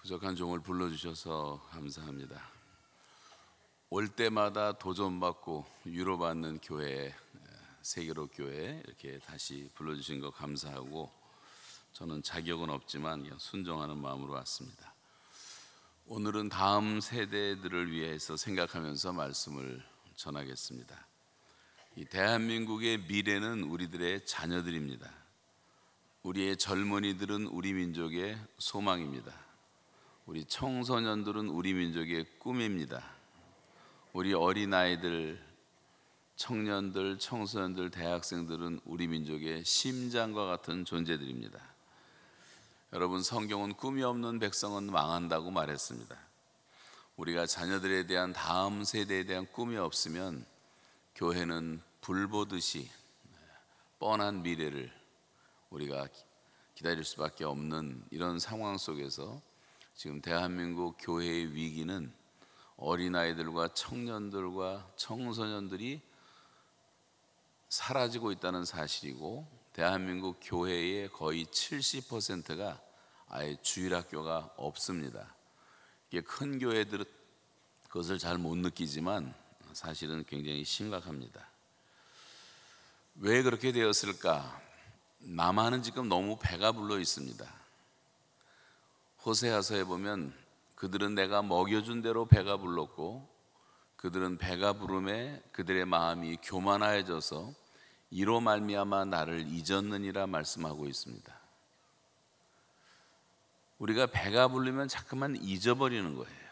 부족한 종을 불러주셔서 감사합니다. 올 때마다 도전받고 위로받는 교회, 세계로 교회 이렇게 다시 불러주신 거 감사하고, 저는 자격은 없지만 그냥 순종하는 마음으로 왔습니다. 오늘은 다음 세대들을 위해서 생각하면서 말씀을 전하겠습니다. 이 대한민국의 미래는 우리들의 자녀들입니다. 우리의 젊은이들은 우리 민족의 소망입니다. 우리 청소년들은 우리 민족의 꿈입니다. 우리 어린아이들, 청년들, 청소년들, 대학생들은 우리 민족의 심장과 같은 존재들입니다. 여러분, 성경은 꿈이 없는 백성은 망한다고 말했습니다. 우리가 자녀들에 대한, 다음 세대에 대한 꿈이 없으면 교회는 불 보듯이 뻔한 미래를 우리가 기다릴 수밖에 없는 이런 상황 속에서 지금 대한민국 교회의 위기는 어린아이들과 청년들과 청소년들이 사라지고 있다는 사실이고, 대한민국 교회의 거의 70%가 아예 주일학교가 없습니다. 이게 큰 교회들은 그것을 잘 못 느끼지만 사실은 굉장히 심각합니다. 왜 그렇게 되었을까? 남한은 지금 너무 배가 불러 있습니다. 호세아서에 보면 그들은 내가 먹여준 대로 배가 불렀고, 그들은 배가 부름에 그들의 마음이 교만하여져서 이로 말미암아 나를 잊었느니라 말씀하고 있습니다. 우리가 배가 부르면 자꾸만 잊어버리는 거예요.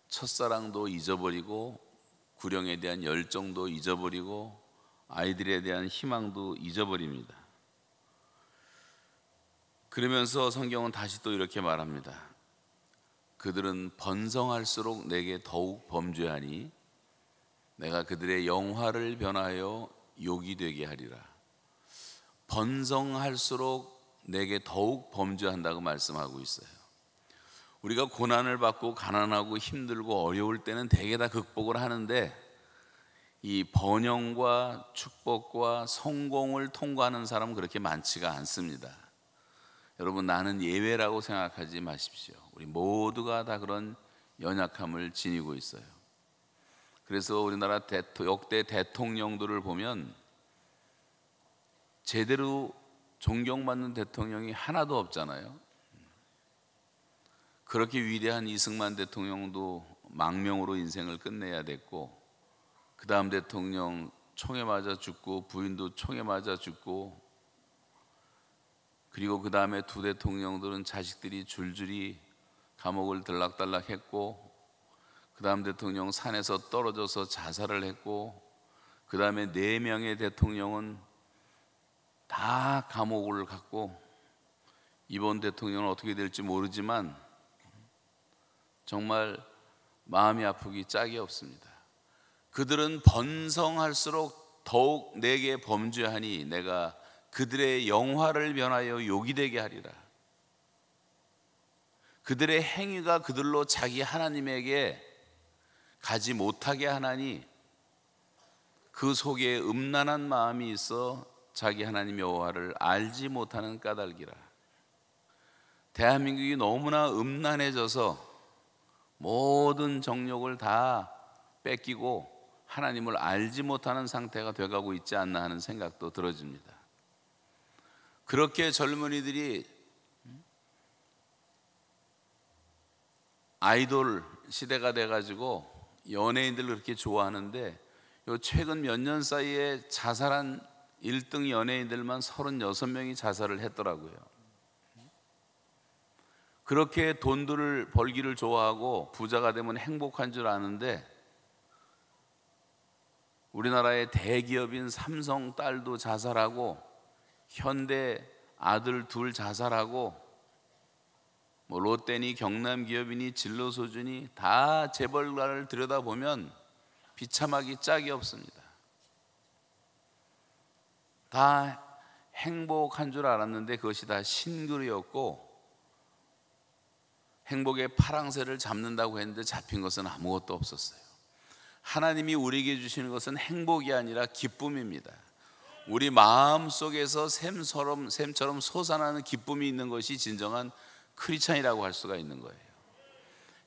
첫사랑도 잊어버리고, 구령에 대한 열정도 잊어버리고, 아이들에 대한 희망도 잊어버립니다. 그러면서 성경은 다시 또 이렇게 말합니다. 그들은 번성할수록 내게 더욱 범죄하니 내가 그들의 영화를 변하여 욕이 되게 하리라. 번성할수록 내게 더욱 범죄한다고 말씀하고 있어요. 우리가 고난을 받고 가난하고 힘들고 어려울 때는 대개 다 극복을 하는데, 이 번영과 축복과 성공을 통과하는 사람은 그렇게 많지가 않습니다. 여러분, 나는 예외라고 생각하지 마십시오. 우리 모두가 다 그런 연약함을 지니고 있어요. 그래서 우리나라 역대 대통령들을 보면 제대로 존경받는 대통령이 하나도 없잖아요. 그렇게 위대한 이승만 대통령도 망명으로 인생을 끝내야 됐고, 그 다음 대통령 총에 맞아 죽고, 부인도 총에 맞아 죽고, 그리고 그 다음에 두 대통령들은 자식들이 줄줄이 감옥을 들락달락 했고, 그 다음 대통령 산에서 떨어져서 자살을 했고, 그 다음에 4명의 대통령은 다 감옥을 갔고, 이번 대통령은 어떻게 될지 모르지만 정말 마음이 아프기 짝이 없습니다. 그들은 번성할수록 더욱 내게 범죄하니 내가 그들의 영화를 변하여 욕이 되게 하리라. 그들의 행위가 그들로 자기 하나님에게 가지 못하게 하나니 그 속에 음란한 마음이 있어 자기 하나님 여호와를 알지 못하는 까닭이라. 대한민국이 너무나 음란해져서 모든 정욕을 다 뺏기고 하나님을 알지 못하는 상태가 돼가고 있지 않나 하는 생각도 들어집니다. 그렇게 젊은이들이 아이돌 시대가 돼가지고 연예인들을 그렇게 좋아하는데, 요 최근 몇 년 사이에 자살한 1등 연예인들만 36명이 자살을 했더라고요. 그렇게 돈들을 벌기를 좋아하고 부자가 되면 행복한 줄 아는데, 우리나라의 대기업인 삼성 딸도 자살하고, 현대 아들 2 자살하고, 뭐 롯데니 경남기업이니 진로소주니 다 재벌가를 들여다보면 비참하기 짝이 없습니다. 다 행복한 줄 알았는데 그것이 다 신글이었고, 행복의 파랑새를 잡는다고 했는데 잡힌 것은 아무것도 없었어요. 하나님이 우리에게 주시는 것은 행복이 아니라 기쁨입니다. 우리 마음 속에서 샘처럼 솟아나는 기쁨이 있는 것이 진정한 크리스찬이라고 할 수가 있는 거예요.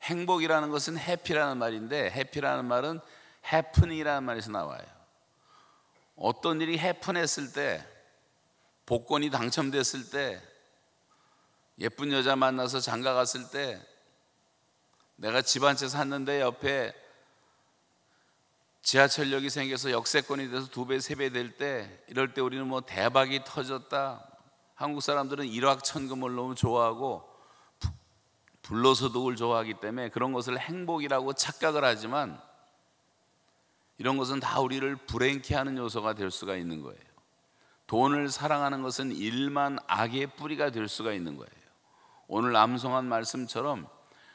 행복이라는 것은 해피라는 말인데, 해피라는 말은 해프닝이라는 말에서 나와요. 어떤 일이 해픈했을 때, 복권이 당첨됐을 때, 예쁜 여자 만나서 장가 갔을 때, 내가 집 한 채 샀는데 옆에 지하철역이 생겨서 역세권이 돼서 2배, 3배 될 때, 이럴 때 우리는 뭐 대박이 터졌다. 한국 사람들은 일확천금을 너무 좋아하고 불로소득을 좋아하기 때문에 그런 것을 행복이라고 착각을 하지만, 이런 것은 다 우리를 불행케 하는 요소가 될 수가 있는 거예요. 돈을 사랑하는 것은 일만 악의 뿌리가 될 수가 있는 거예요. 오늘 암송한 말씀처럼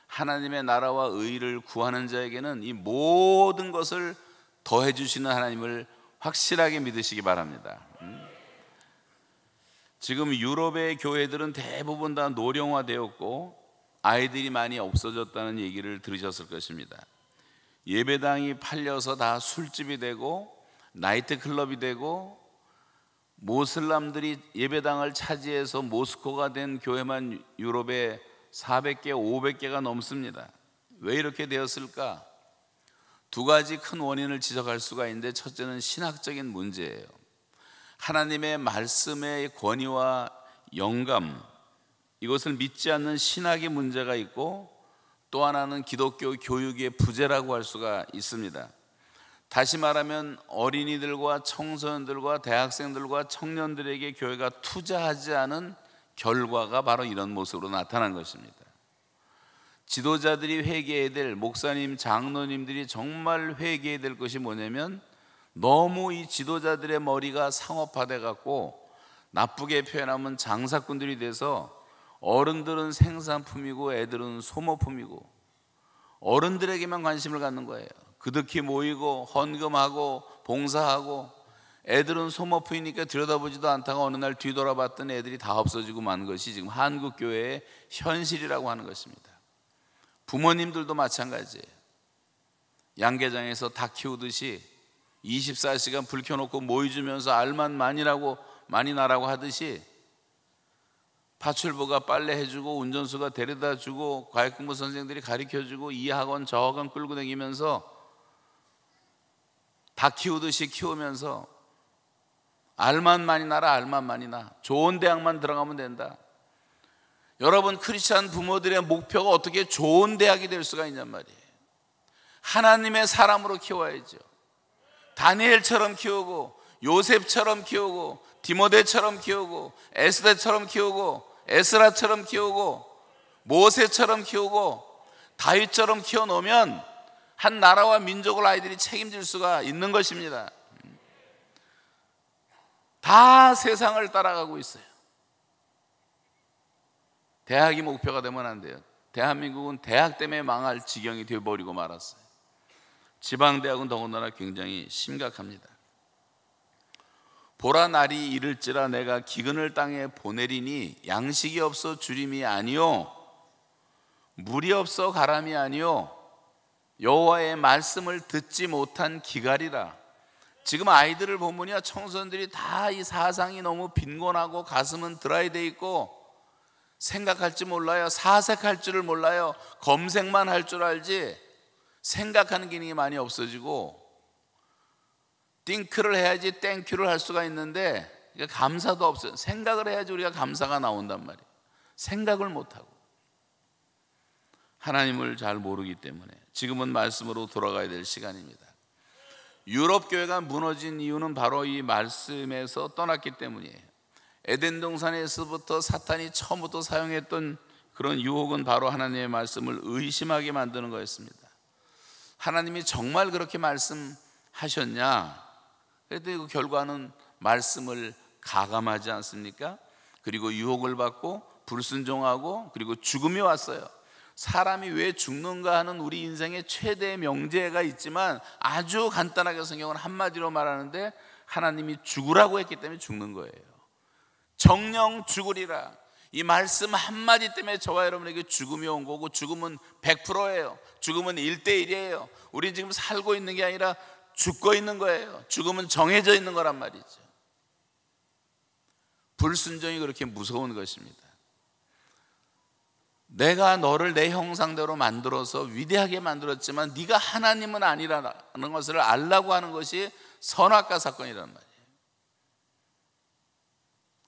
하나님의 나라와 의를 구하는 자에게는 이 모든 것을 더해 주시는 하나님을 확실하게 믿으시기 바랍니다. 지금 유럽의 교회들은 대부분 다 노령화되었고 아이들이 많이 없어졌다는 얘기를 들으셨을 것입니다. 예배당이 팔려서 다 술집이 되고 나이트클럽이 되고, 모슬람들이 예배당을 차지해서 모스코가 된 교회만 유럽에 400개, 500개가 넘습니다. 왜 이렇게 되었을까? 두 가지 큰 원인을 지적할 수가 있는데, 첫째는 신학적인 문제예요. 하나님의 말씀의 권위와 영감, 이것을 믿지 않는 신학의 문제가 있고, 또 하나는 기독교 교육의 부재라고 할 수가 있습니다. 다시 말하면 어린이들과 청소년들과 대학생들과 청년들에게 교회가 투자하지 않은 결과가 바로 이런 모습으로 나타난 것입니다. 지도자들이 회개해야 될, 목사님, 장로님들이 정말 회개해야 될 것이 뭐냐면, 너무 이 지도자들의 머리가 상업화돼 갖고 나쁘게 표현하면 장사꾼들이 돼서 어른들은 생산품이고 애들은 소모품이고, 어른들에게만 관심을 갖는 거예요. 그득히 모이고 헌금하고 봉사하고, 애들은 소모품이니까 들여다보지도 않다가 어느 날 뒤돌아봤더니 애들이 다 없어지고 만 것이 지금 한국 교회의 현실이라고 하는 것입니다. 부모님들도 마찬가지예요. 양계장에서 닭 키우듯이 24시간 불 켜놓고 모이 주면서 알만 많이 나라고 하듯이, 파출부가 빨래 해주고 운전수가 데려다 주고 과외공부 선생들이 가르쳐주고 이 학원 저 학원 끌고 다니면서 닭 키우듯이 키우면서 알만 많이 나라, 알만 많이 나, 좋은 대학만 들어가면 된다. 여러분, 크리스찬 부모들의 목표가 어떻게 좋은 대학이 될 수가 있냔 말이에요. 하나님의 사람으로 키워야죠. 다니엘처럼 키우고, 요셉처럼 키우고, 디모데처럼 키우고, 에스더처럼 키우고, 에스라처럼 키우고, 모세처럼 키우고, 다윗처럼 키워놓으면 한 나라와 민족을 아이들이 책임질 수가 있는 것입니다. 다 세상을 따라가고 있어요. 대학이 목표가 되면 안 돼요. 대한민국은 대학 때문에 망할 지경이 되어버리고 말았어요. 지방대학은 더군다나 굉장히 심각합니다. 보라 날이 이를지라 내가 기근을 땅에 보내리니 양식이 없어 주림이 아니요 물이 없어 가람이 아니요 여호와의 말씀을 듣지 못한 기갈이라. 지금 아이들을 보면요, 청소년들이 다 이 사상이 너무 빈곤하고 가슴은 드라이 돼 있고, 생각할 줄 몰라요. 사색할 줄을 몰라요. 검색만 할 줄 알지 생각하는 기능이 많이 없어지고, 띵크를 해야지 땡큐를 할 수가 있는데 감사도 없어요. 생각을 해야지 우리가 감사가 나온단 말이에요. 생각을 못하고 하나님을 잘 모르기 때문에 지금은 말씀으로 돌아가야 될 시간입니다. 유럽 교회가 무너진 이유는 바로 이 말씀에서 떠났기 때문이에요. 에덴 동산에서부터 사탄이 처음부터 사용했던 그런 유혹은 바로 하나님의 말씀을 의심하게 만드는 거였습니다. 하나님이 정말 그렇게 말씀하셨냐? 그랬더니 그 결과는 말씀을 가감하지 않습니까? 그리고 유혹을 받고 불순종하고 그리고 죽음이 왔어요. 사람이 왜 죽는가 하는 우리 인생의 최대의 명제가 있지만, 아주 간단하게 성경은 한마디로 말하는데 하나님이 죽으라고 했기 때문에 죽는 거예요. 정령 죽으리라. 이 말씀 한마디 때문에 저와 여러분에게 죽음이 온 거고, 죽음은 100%예요. 죽음은 1대1이에요. 우리 지금 살고 있는 게 아니라 죽고 있는 거예요. 죽음은 정해져 있는 거란 말이죠. 불순종이 그렇게 무서운 것입니다. 내가 너를 내 형상대로 만들어서 위대하게 만들었지만 네가 하나님은 아니라는 것을 알라고 하는 것이 선악과 사건이란 말이에요.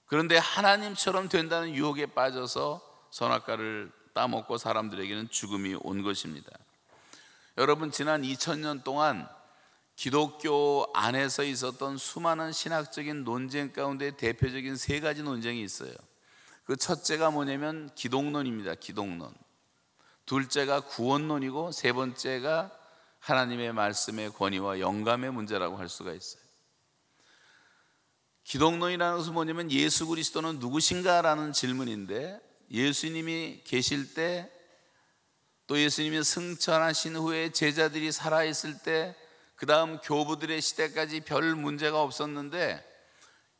그런데 하나님처럼 된다는 유혹에 빠져서 선악과를 따먹고 사람들에게는 죽음이 온 것입니다. 여러분, 지난 2000년 동안 기독교 안에서 있었던 수많은 신학적인 논쟁 가운데 대표적인 세 가지 논쟁이 있어요. 그 첫째가 뭐냐면 기독론입니다. 기독론. 둘째가 구원론이고 세 번째가 하나님의 말씀의 권위와 영감의 문제라고 할 수가 있어요. 기독론이라는 것은 뭐냐면 예수 그리스도는 누구신가라는 질문인데, 예수님이 계실 때 또 예수님이 승천하신 후에 제자들이 살아있을 때 그 다음 교부들의 시대까지 별 문제가 없었는데,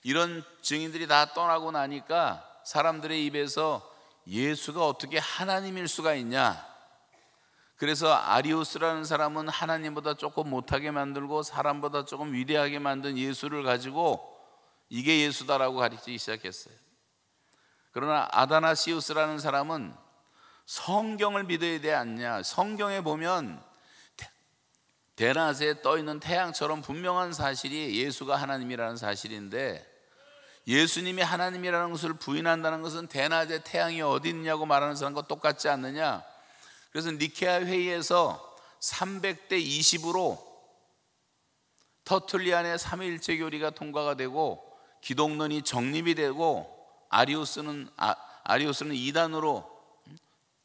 이런 증인들이 다 떠나고 나니까 사람들의 입에서 예수가 어떻게 하나님일 수가 있냐, 그래서 아리우스라는 사람은 하나님보다 조금 못하게 만들고 사람보다 조금 위대하게 만든 예수를 가지고 이게 예수다라고 가르치기 시작했어요. 그러나 아다나시우스라는 사람은 성경을 믿어야 되지 않냐, 성경에 보면 대낮에 떠있는 태양처럼 분명한 사실이 예수가 하나님이라는 사실인데, 예수님이 하나님이라는 것을 부인한다는 것은 대낮에 태양이 어디 있냐고 말하는 사람과 똑같지 않느냐. 그래서 니케아 회의에서 300대 20으로 터툴리안의 삼위일체 교리가 통과가 되고 기독론이 정립이 되고, 아리우스는 이단으로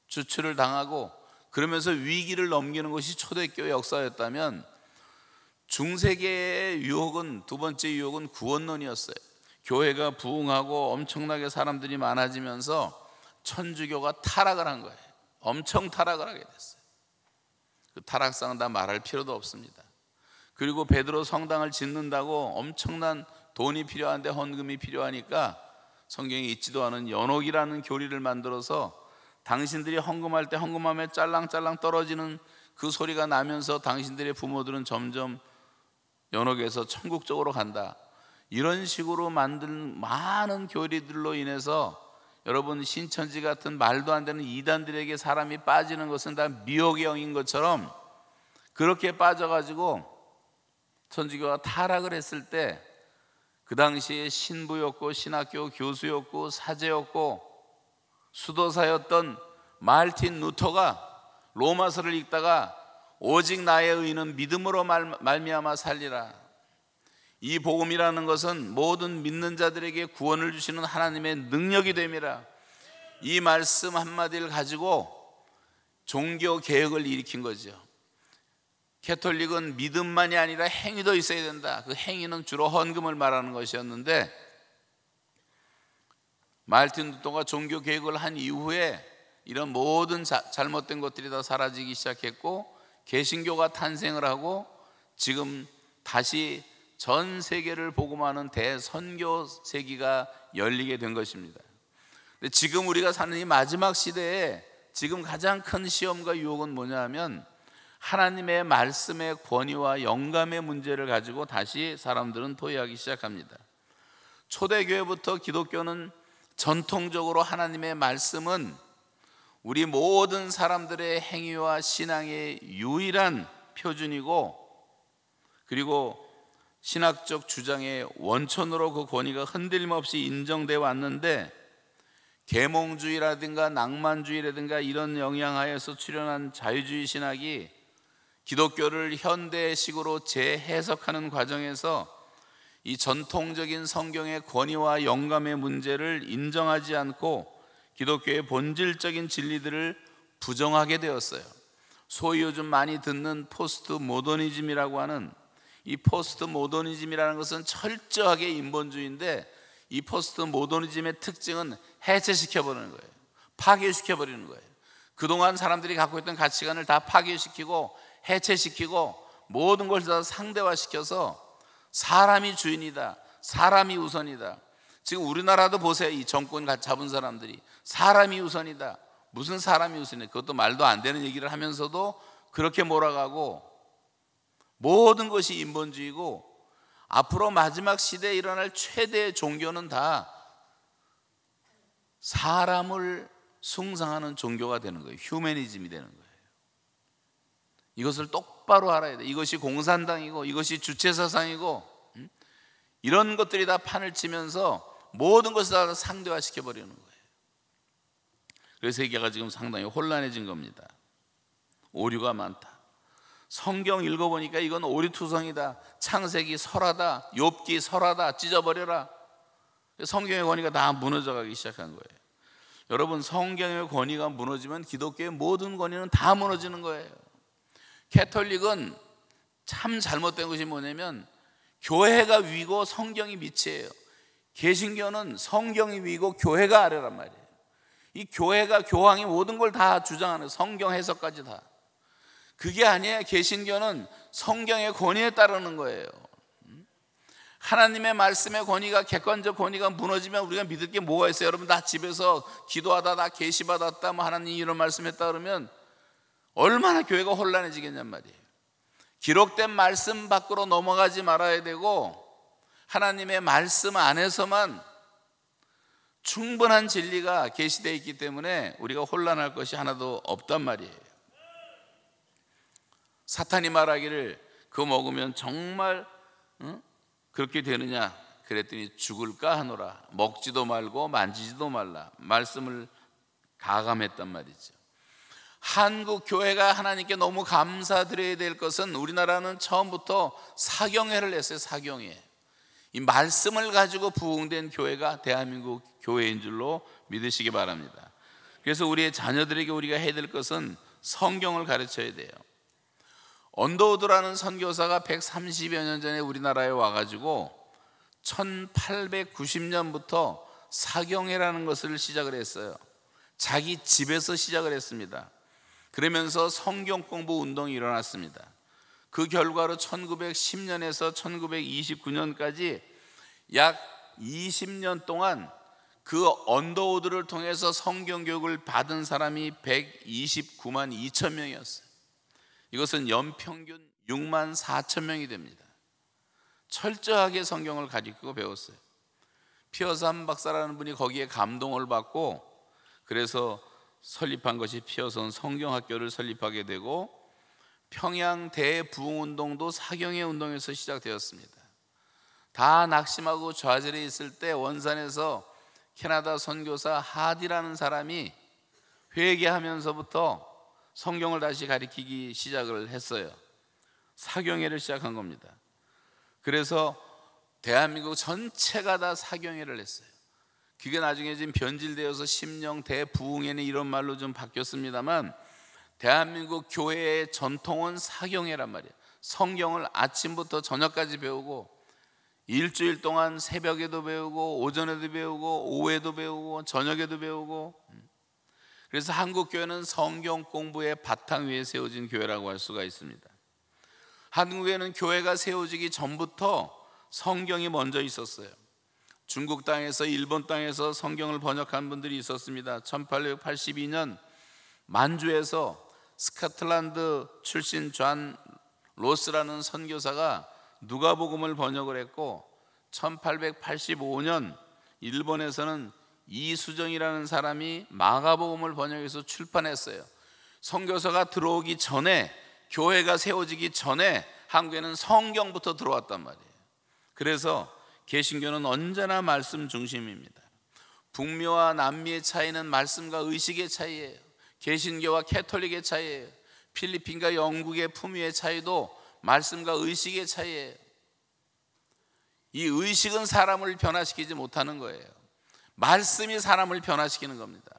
주출을 당하고 그러면서 위기를 넘기는 것이 초대교회 역사였다면, 중세기의 유혹은, 두 번째 유혹은 구원론이었어요. 교회가 부흥하고 엄청나게 사람들이 많아지면서 천주교가 타락을 한 거예요. 엄청 타락을 하게 됐어요. 그 타락상은 다 말할 필요도 없습니다. 그리고 베드로 성당을 짓는다고 엄청난 돈이 필요한데 헌금이 필요하니까 성경에 있지도 않은 연옥이라는 교리를 만들어서 당신들이 헌금할 때 헌금하면 짤랑짤랑 떨어지는 그 소리가 나면서 당신들의 부모들은 점점 연옥에서 천국 쪽으로 간다, 이런 식으로 만든 많은 교리들로 인해서 여러분, 신천지 같은 말도 안 되는 이단들에게 사람이 빠지는 것은 다 미혹의 영인 것처럼 그렇게 빠져가지고 천주교가 타락을 했을 때, 그 당시에 신부였고 신학교 교수였고 사제였고 수도사였던 마르틴 루터가 로마서를 읽다가 오직 나의 의는 믿음으로 말미암아 살리라, 이 복음이라는 것은 모든 믿는 자들에게 구원을 주시는 하나님의 능력이 됨이라, 이 말씀 한마디를 가지고 종교 개혁을 일으킨 거죠. 캐톨릭은 믿음만이 아니라 행위도 있어야 된다. 그 행위는 주로 헌금을 말하는 것이었는데, 마르틴 루터가 종교 개혁을 한 이후에 이런 모든 잘못된 것들이 다 사라지기 시작했고, 개신교가 탄생을 하고 지금 다시 전 세계를 복음하는 대선교 세기가 열리게 된 것입니다. 근데 지금 우리가 사는 이 마지막 시대에 지금 가장 큰 시험과 유혹은 뭐냐 하면, 하나님의 말씀의 권위와 영감의 문제를 가지고 다시 사람들은 토의하기 시작합니다. 초대교회부터 기독교는 전통적으로 하나님의 말씀은 우리 모든 사람들의 행위와 신앙의 유일한 표준이고, 그리고 신학적 주장의 원천으로 그 권위가 흔들림 없이 인정되어 왔는데, 계몽주의라든가 낭만주의라든가 이런 영향하에서 출현한 자유주의 신학이 기독교를 현대식으로 재해석하는 과정에서 이 전통적인 성경의 권위와 영감의 문제를 인정하지 않고 기독교의 본질적인 진리들을 부정하게 되었어요. 소위 요즘 많이 듣는 포스트 모더니즘이라고 하는, 이 포스트 모더니즘이라는 것은 철저하게 인본주의인데, 이 포스트 모더니즘의 특징은 해체시켜버리는 거예요. 파괴시켜버리는 거예요. 그동안 사람들이 갖고 있던 가치관을 다 파괴시키고 해체시키고 모든 것을 다 상대화시켜서 사람이 주인이다, 사람이 우선이다. 지금 우리나라도 보세요. 이 정권 잡은 사람들이 사람이 우선이다. 무슨 사람이 우선이다. 그것도 말도 안 되는 얘기를 하면서도 그렇게 몰아가고, 모든 것이 인본주의고, 앞으로 마지막 시대에 일어날 최대의 종교는 다 사람을 숭상하는 종교가 되는 거예요. 휴머니즘이 되는 거예요. 이것을 똑바로 알아야 돼. 이것이 공산당이고 이것이 주체사상이고 이런 것들이 다 판을 치면서 모든 것을 다 상대화시켜 버리는 거예요. 그래서 세계가 지금 상당히 혼란해진 겁니다. 오류가 많다. 성경 읽어보니까 이건 오리투성이다. 창세기 설하다. 욥기 설하다. 찢어버려라. 성경의 권위가 다 무너져가기 시작한 거예요. 여러분, 성경의 권위가 무너지면 기독교의 모든 권위는 다 무너지는 거예요. 캐톨릭은 참 잘못된 것이 뭐냐면 교회가 위고 성경이 밑이에요. 개신교는 성경이 위고 교회가 아래란 말이에요. 이 교회가 교황이 모든 걸 다 주장하는, 성경 해석까지 다. 그게 아니에요. 개신교는 성경의 권위에 따르는 거예요. 하나님의 말씀의 권위가, 객관적 권위가 무너지면 우리가 믿을 게 뭐가 있어요? 여러분, 다 집에서 기도하다 다 계시받았다, 뭐 하나님 이런 말씀했다 그러면 얼마나 교회가 혼란해지겠냔 말이에요. 기록된 말씀 밖으로 넘어가지 말아야 되고 하나님의 말씀 안에서만 충분한 진리가 계시되어 있기 때문에 우리가 혼란할 것이 하나도 없단 말이에요. 사탄이 말하기를 그거 먹으면 정말 그렇게 되느냐 그랬더니 죽을까 하노라. 먹지도 말고 만지지도 말라. 말씀을 가감했단 말이죠. 한국 교회가 하나님께 너무 감사드려야 될 것은 우리나라는 처음부터 사경회를 했어요. 사경회. 이 말씀을 가지고 부흥된 교회가 대한민국 교회인 줄로 믿으시기 바랍니다. 그래서 우리의 자녀들에게 우리가 해야 될 것은 성경을 가르쳐야 돼요. 언더우드라는 선교사가 130여 년 전에 우리나라에 와가지고 1890년부터 사경회라는 것을 시작을 했어요. 자기 집에서 시작을 했습니다. 그러면서 성경 공부 운동이 일어났습니다. 그 결과로 1910년에서 1929년까지 약 20년 동안 그 언더우드를 통해서 성경 교육을 받은 사람이 129만 2천 명이었어요. 이것은 연평균 6만 4천 명이 됩니다. 철저하게 성경을 가르치고 배웠어요. 피어선 박사라는 분이 거기에 감동을 받고 그래서 설립한 것이 피어선 성경학교를 설립하게 되고 평양 대부흥운동도 사경회 운동에서 시작되었습니다. 다 낙심하고 좌절해 있을 때 원산에서 캐나다 선교사 하디라는 사람이 회개하면서부터 성경을 다시 가르치기 시작을 했어요. 사경회를 시작한 겁니다. 그래서 대한민국 전체가 다 사경회를 했어요. 그게 나중에 지금 변질되어서 심령 대부흥회는 이런 말로 좀 바뀌었습니다만 대한민국 교회의 전통은 사경회란 말이에요. 성경을 아침부터 저녁까지 배우고 일주일 동안 새벽에도 배우고 오전에도 배우고 오후에도 배우고 저녁에도 배우고. 그래서 한국 교회는 성경 공부의 바탕 위에 세워진 교회라고 할 수가 있습니다. 한국에는 교회가 세워지기 전부터 성경이 먼저 있었어요. 중국 땅에서 일본 땅에서 성경을 번역한 분들이 있었습니다. 1882년 만주에서 스코틀랜드 출신 존 로스라는 선교사가 누가복음을 번역을 했고 1885년 일본에서는 이수정이라는 사람이 마가복음을 번역해서 출판했어요. 선교사가 들어오기 전에, 교회가 세워지기 전에 한국에는 성경부터 들어왔단 말이에요. 그래서 개신교는 언제나 말씀 중심입니다. 북미와 남미의 차이는 말씀과 의식의 차이예요. 개신교와 캐톨릭의 차이예요. 필리핀과 영국의 품위의 차이도 말씀과 의식의 차이예요. 이 의식은 사람을 변화시키지 못하는 거예요. 말씀이 사람을 변화시키는 겁니다.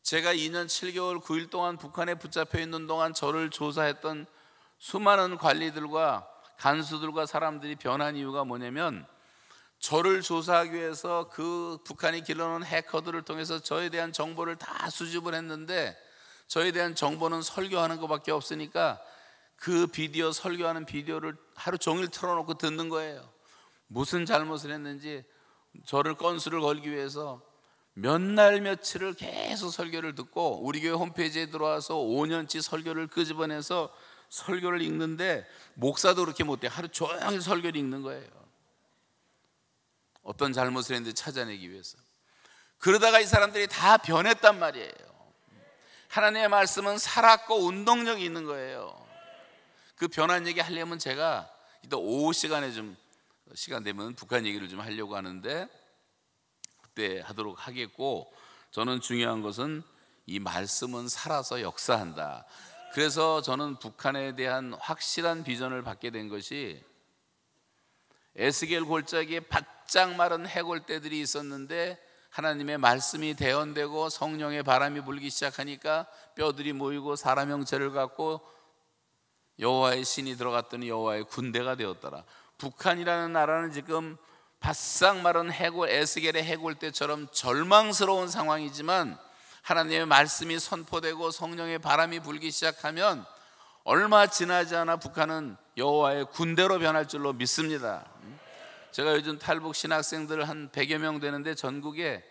제가 2년 7개월 9일 동안 북한에 붙잡혀 있는 동안 저를 조사했던 수많은 관리들과 간수들과 사람들이 변한 이유가 뭐냐면 저를 조사하기 위해서 그 북한이 길러놓은 해커들을 통해서 저에 대한 정보를 다 수집을 했는데 저에 대한 정보는 설교하는 것밖에 없으니까 그 비디오, 설교하는 비디오를 하루 종일 틀어놓고 듣는 거예요. 무슨 잘못을 했는지 저를 건수를 걸기 위해서 몇 날 며칠을 계속 설교를 듣고 우리 교회 홈페이지에 들어와서 5년치 설교를 끄집어내서 설교를 읽는데 목사도 그렇게 못해. 하루 종일 설교를 읽는 거예요. 어떤 잘못을 했는지 찾아내기 위해서. 그러다가 이 사람들이 다 변했단 말이에요. 하나님의 말씀은 살았고 운동력이 있는 거예요. 그 변한 얘기 하려면 제가 이따 오후 시간에 좀 시간 되면 북한 얘기를 좀 하려고 하는데 그때 하도록 하겠고, 저는 중요한 것은 이 말씀은 살아서 역사한다. 그래서 저는 북한에 대한 확실한 비전을 받게 된 것이, 에스겔 골짜기에 바짝 마른 해골떼들이 있었는데 하나님의 말씀이 대언되고 성령의 바람이 불기 시작하니까 뼈들이 모이고 사람 형체를 갖고 여호와의 신이 들어갔더니 여호와의 군대가 되었더라. 북한이라는 나라는 지금 바싹 마른 에스겔의 해골떼처럼 절망스러운 상황이지만 하나님의 말씀이 선포되고 성령의 바람이 불기 시작하면 얼마 지나지 않아 북한은 여호와의 군대로 변할 줄로 믿습니다. 제가 요즘 탈북 신학생들 한 100여 명 되는데 전국에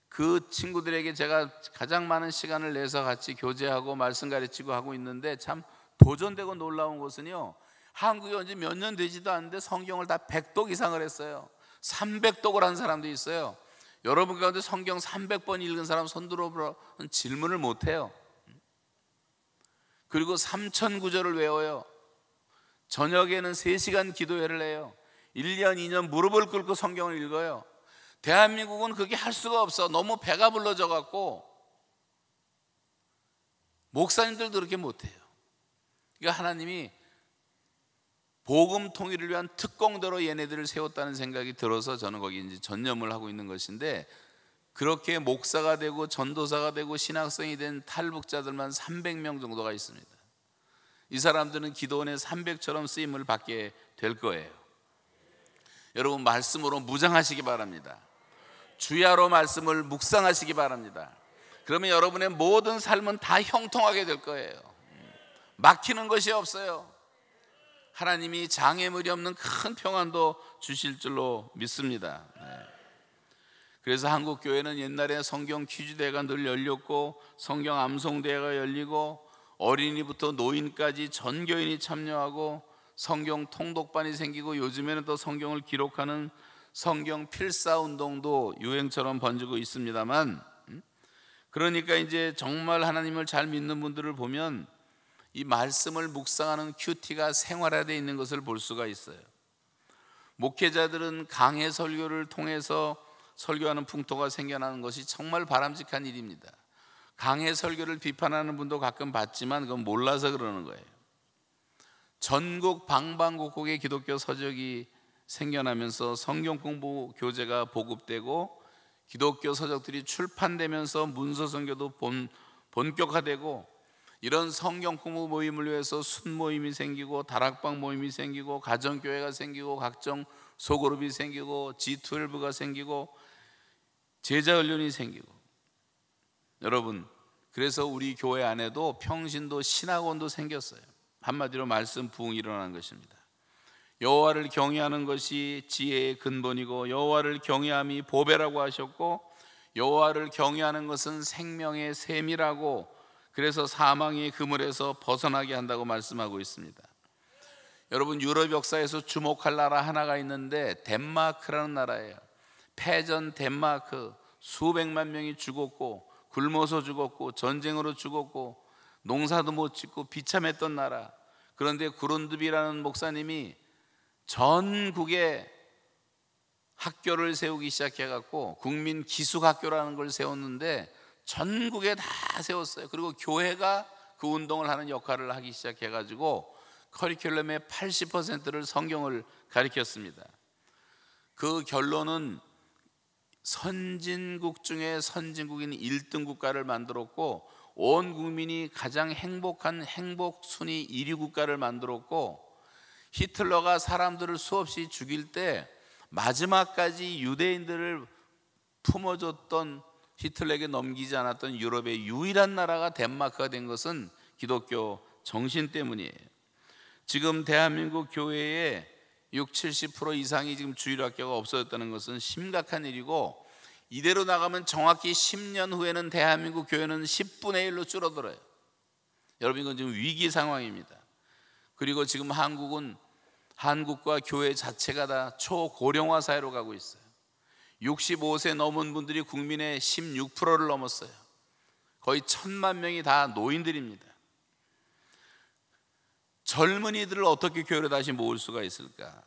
그 친구들에게 제가 가장 많은 시간을 내서 같이 교제하고 말씀 가르치고 하고 있는데, 참 도전되고 놀라운 것은요, 한국에 온 지 몇 년 되지도 않는데 성경을 다 100독 이상을 했어요. 300독을 한 사람도 있어요. 여러분 가운데 성경 300번 읽은 사람 손 들어보라 질문을 못해요. 그리고 3000구절을 외워요. 저녁에는 3시간 기도회를 해요. 1년 2년 무릎을 꿇고 성경을 읽어요. 대한민국은 그게 할 수가 없어. 너무 배가 불러져 갖고 목사님들도 그렇게 못해요. 그러니까 하나님이 복음 통일을 위한 특공대로 얘네들을 세웠다는 생각이 들어서 저는 거기 이제 전념을 하고 있는 것인데, 그렇게 목사가 되고 전도사가 되고 신학생이 된 탈북자들만 300명 정도가 있습니다. 이 사람들은 기도원의 300처럼 쓰임을 받게 될 거예요. 여러분, 말씀으로 무장하시기 바랍니다. 주야로 말씀을 묵상하시기 바랍니다. 그러면 여러분의 모든 삶은 다 형통하게 될 거예요. 막히는 것이 없어요. 하나님이 장애물이 없는 큰 평안도 주실 줄로 믿습니다. 그래서 한국교회는 옛날에 성경 퀴즈대회가 늘 열렸고 성경 암송대회가 열리고 어린이부터 노인까지 전 교인이 참여하고 성경 통독반이 생기고, 요즘에는 또 성경을 기록하는 성경 필사 운동도 유행처럼 번지고 있습니다만, 그러니까 이제 정말 하나님을 잘 믿는 분들을 보면 이 말씀을 묵상하는 큐티가 생활화되어 있는 것을 볼 수가 있어요. 목회자들은 강해 설교를 통해서 설교하는 풍토가 생겨나는 것이 정말 바람직한 일입니다. 강해 설교를 비판하는 분도 가끔 봤지만 그건 몰라서 그러는 거예요. 전국 방방곡곡에 기독교 서적이 생겨나면서 성경 공부 교재가 보급되고 기독교 서적들이 출판되면서 문서 선교도 본격화되고, 이런 성경 공부 모임을 위해서 순모임이 생기고 다락방 모임이 생기고 가정교회가 생기고 각종 소그룹이 생기고 G12가 생기고 제자훈련이 생기고, 여러분, 그래서 우리 교회 안에도 평신도 신학원도 생겼어요. 한마디로 말씀 부흥이 일어난 것입니다. 여호와를 경외하는 것이 지혜의 근본이고 여호와를 경외함이 보배라고 하셨고, 여호와를 경외하는 것은 생명의 샘이라고, 그래서 사망의 그물에서 벗어나게 한다고 말씀하고 있습니다. 여러분, 유럽 역사에서 주목할 나라 하나가 있는데 덴마크라는 나라예요. 패전 덴마크, 수백만 명이 죽었고 굶어서 죽었고 전쟁으로 죽었고 농사도 못 짓고 비참했던 나라. 그런데 구룬드비라는 목사님이 전국에 학교를 세우기 시작해갖고 국민 기숙학교라는 걸 세웠는데 전국에 다 세웠어요. 그리고 교회가 그 운동을 하는 역할을 하기 시작해가지고 커리큘럼의 80%를 성경을 가르쳤습니다. 그 결론은 선진국 중에 선진국인 1등 국가를 만들었고, 온 국민이 가장 행복한 행복 순위 1위 국가를 만들었고, 히틀러가 사람들을 수없이 죽일 때 마지막까지 유대인들을 품어줬던, 히틀러에게 넘기지 않았던 유럽의 유일한 나라가 덴마크가 된 것은 기독교 정신 때문이에요. 지금 대한민국 교회의 60-70% 이상이 지금 주일학교가 없어졌다는 것은 심각한 일이고, 이대로 나가면 정확히 10년 후에는 대한민국 교회는 10분의 1로 줄어들어요. 여러분, 이건 지금 위기 상황입니다. 그리고 지금 한국과 교회 자체가 다 초고령화 사회로 가고 있어요. 65세 넘은 분들이 국민의 16%를 넘었어요. 거의 1,000만 명이 다 노인들입니다. 젊은이들을 어떻게 교회로 다시 모을 수가 있을까?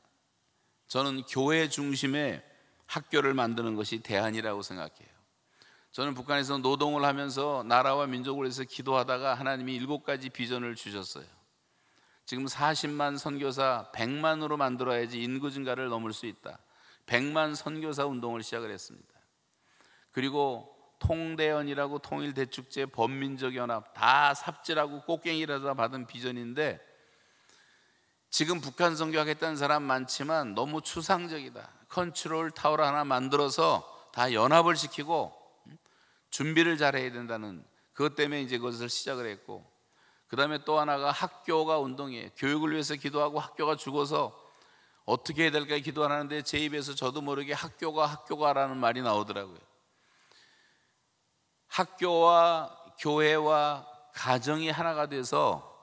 저는 교회 중심의 학교를 만드는 것이 대안이라고 생각해요. 저는 북한에서 노동을 하면서 나라와 민족을 위해서 기도하다가 하나님이 7가지 비전을 주셨어요. 지금 40만 선교사 100만으로 만들어야지 인구 증가를 넘을 수 있다. 100만 선교사 운동을 시작을 했습니다. 그리고 통대연이라고 통일대축제, 범민족연합 다 삽질하고 꽃갱이라다 받은 비전인데, 지금 북한 선교하겠다는 사람 많지만 너무 추상적이다. 컨트롤 타워를 하나 만들어서 다 연합을 시키고 준비를 잘해야 된다는 그것 때문에 이제 그것을 시작을 했고, 그 다음에 또 하나가 학교가 운동이에요. 교육을 위해서 기도하고 학교가 죽어서 어떻게 해야 될까 기도하는데 제 입에서 저도 모르게 학교가라는 말이 나오더라고요. 학교와 교회와 가정이 하나가 돼서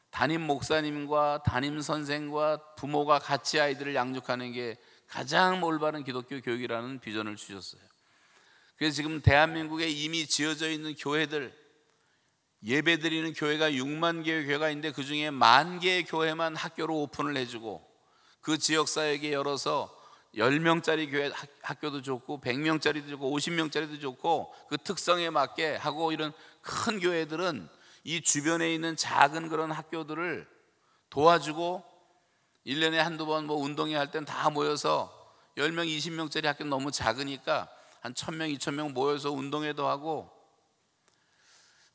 담임 목사님과 담임 선생과 부모가 같이 아이들을 양육하는 게 가장 올바른 기독교 교육이라는 비전을 주셨어요. 그래서 지금 대한민국에 이미 지어져 있는 교회들, 예배드리는 교회가 6만 개의 교회가 있는데 그 중에 10,000개의 교회만 학교로 오픈을 해주고, 그 지역사회에 열어서 10명짜리 교회 학교도 좋고 100명짜리도 좋고 50명짜리도 좋고 그 특성에 맞게 하고, 이런 큰 교회들은 이 주변에 있는 작은 그런 학교들을 도와주고 1년에 한두 번 뭐 운동회 할 땐 다 모여서 10명, 20명짜리 학교는 너무 작으니까 한 1,000명, 2,000명 모여서 운동회도 하고,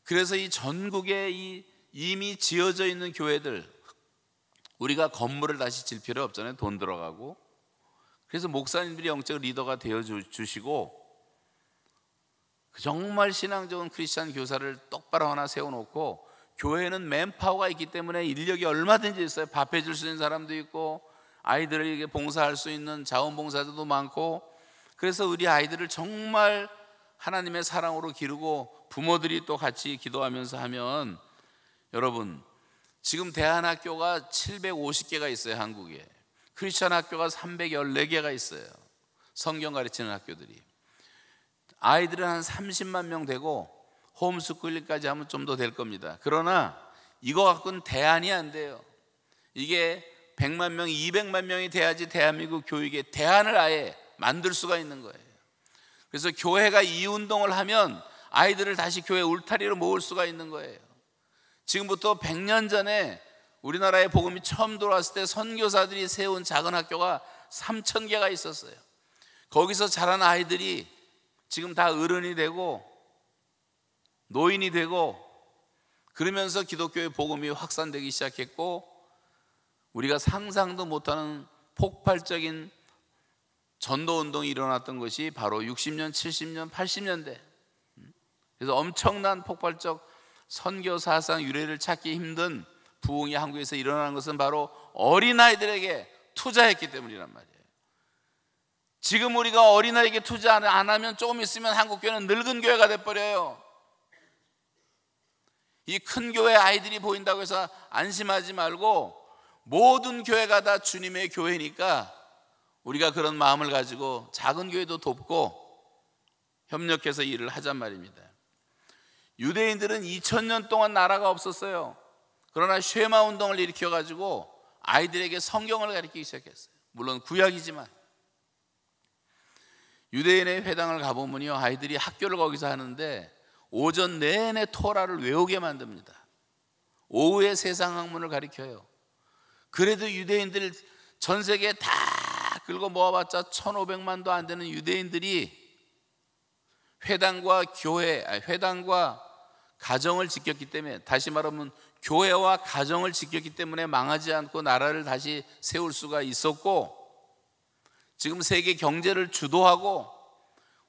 그래서 이 전국에 이 이미 지어져 있는 교회들, 우리가 건물을 다시 질 필요 없잖아요. 돈 들어가고. 그래서 목사님들이 영적 리더가 되어 주시고, 정말 신앙적인 크리스찬 교사를 똑바로 하나 세워놓고, 교회는 맨파워가 있기 때문에 인력이 얼마든지 있어요. 밥 해줄 수 있는 사람도 있고 아이들에게 봉사할 수 있는 자원봉사자도 많고, 그래서 우리 아이들을 정말 하나님의 사랑으로 기르고 부모들이 또 같이 기도하면서 하면, 여러분 지금 대안학교가 750개가 있어요. 한국에 크리스천 학교가 314개가 있어요. 성경 가르치는 학교들이. 아이들은 한 30만 명 되고 홈스쿨링까지 하면 좀 더 될 겁니다. 그러나 이거 갖고는 대안이 안 돼요. 이게 100만 명, 200만 명이 돼야지 대한민국 교육에 대안을 아예 만들 수가 있는 거예요. 그래서 교회가 이 운동을 하면 아이들을 다시 교회 울타리로 모을 수가 있는 거예요. 지금부터 100년 전에 우리나라에 복음이 처음 들어왔을 때 선교사들이 세운 작은 학교가 3,000개가 있었어요. 거기서 자란 아이들이 지금 다 어른이 되고 노인이 되고, 그러면서 기독교의 복음이 확산되기 시작했고, 우리가 상상도 못하는 폭발적인 전도운동이 일어났던 것이 바로 60년, 70년, 80년대. 그래서 엄청난 폭발적 선교 사상 유래를 찾기 힘든 부흥이 한국에서 일어나는 것은 바로 어린아이들에게 투자했기 때문이란 말이에요. 지금 우리가 어린아이에게 투자 안 하면 조금 있으면 한국교회는 늙은 교회가 돼버려요. 이 큰 교회 아이들이 보인다고 해서 안심하지 말고, 모든 교회가 다 주님의 교회니까 우리가 그런 마음을 가지고 작은 교회도 돕고 협력해서 일을 하잔 말입니다. 유대인들은 2000년 동안 나라가 없었어요. 그러나 쉐마 운동을 일으켜가지고 아이들에게 성경을 가르치기 시작했어요. 물론 구약이지만. 유대인의 회당을 가보면요, 아이들이 학교를 거기서 하는데 오전 내내 토라를 외우게 만듭니다. 오후에 세상 학문을 가르쳐요. 그래도 유대인들 전 세계에 다 긁어 모아봤자 1,500만도 안 되는 유대인들이 회당과 가정을 지켰기 때문에, 다시 말하면 교회와 가정을 지켰기 때문에 망하지 않고 나라를 다시 세울 수가 있었고, 지금 세계 경제를 주도하고,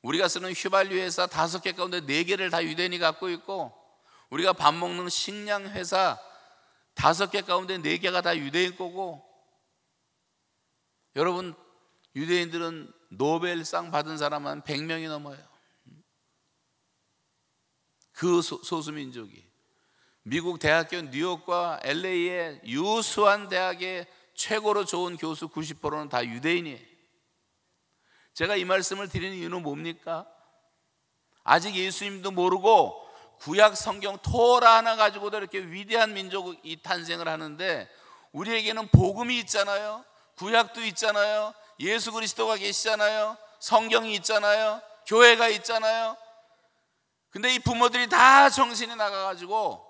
우리가 쓰는 휘발유 회사 5개 가운데 4개를 다 유대인이 갖고 있고, 우리가 밥 먹는 식량 회사 5개 가운데 4개가 다 유대인 거고, 여러분 유대인들은 노벨상 받은 사람 한 100명이 넘어요. 그 소수민족이 미국 대학교 뉴욕과 LA의 유수한 대학의 최고로 좋은 교수 90%는 다 유대인이에요. 제가 이 말씀을 드리는 이유는 뭡니까? 아직 예수님도 모르고 구약 성경 토라 하나 가지고도 이렇게 위대한 민족이 탄생을 하는데, 우리에게는 복음이 있잖아요. 구약도 있잖아요. 예수 그리스도가 계시잖아요. 성경이 있잖아요. 교회가 있잖아요. 근데 이 부모들이 다 정신이 나가가지고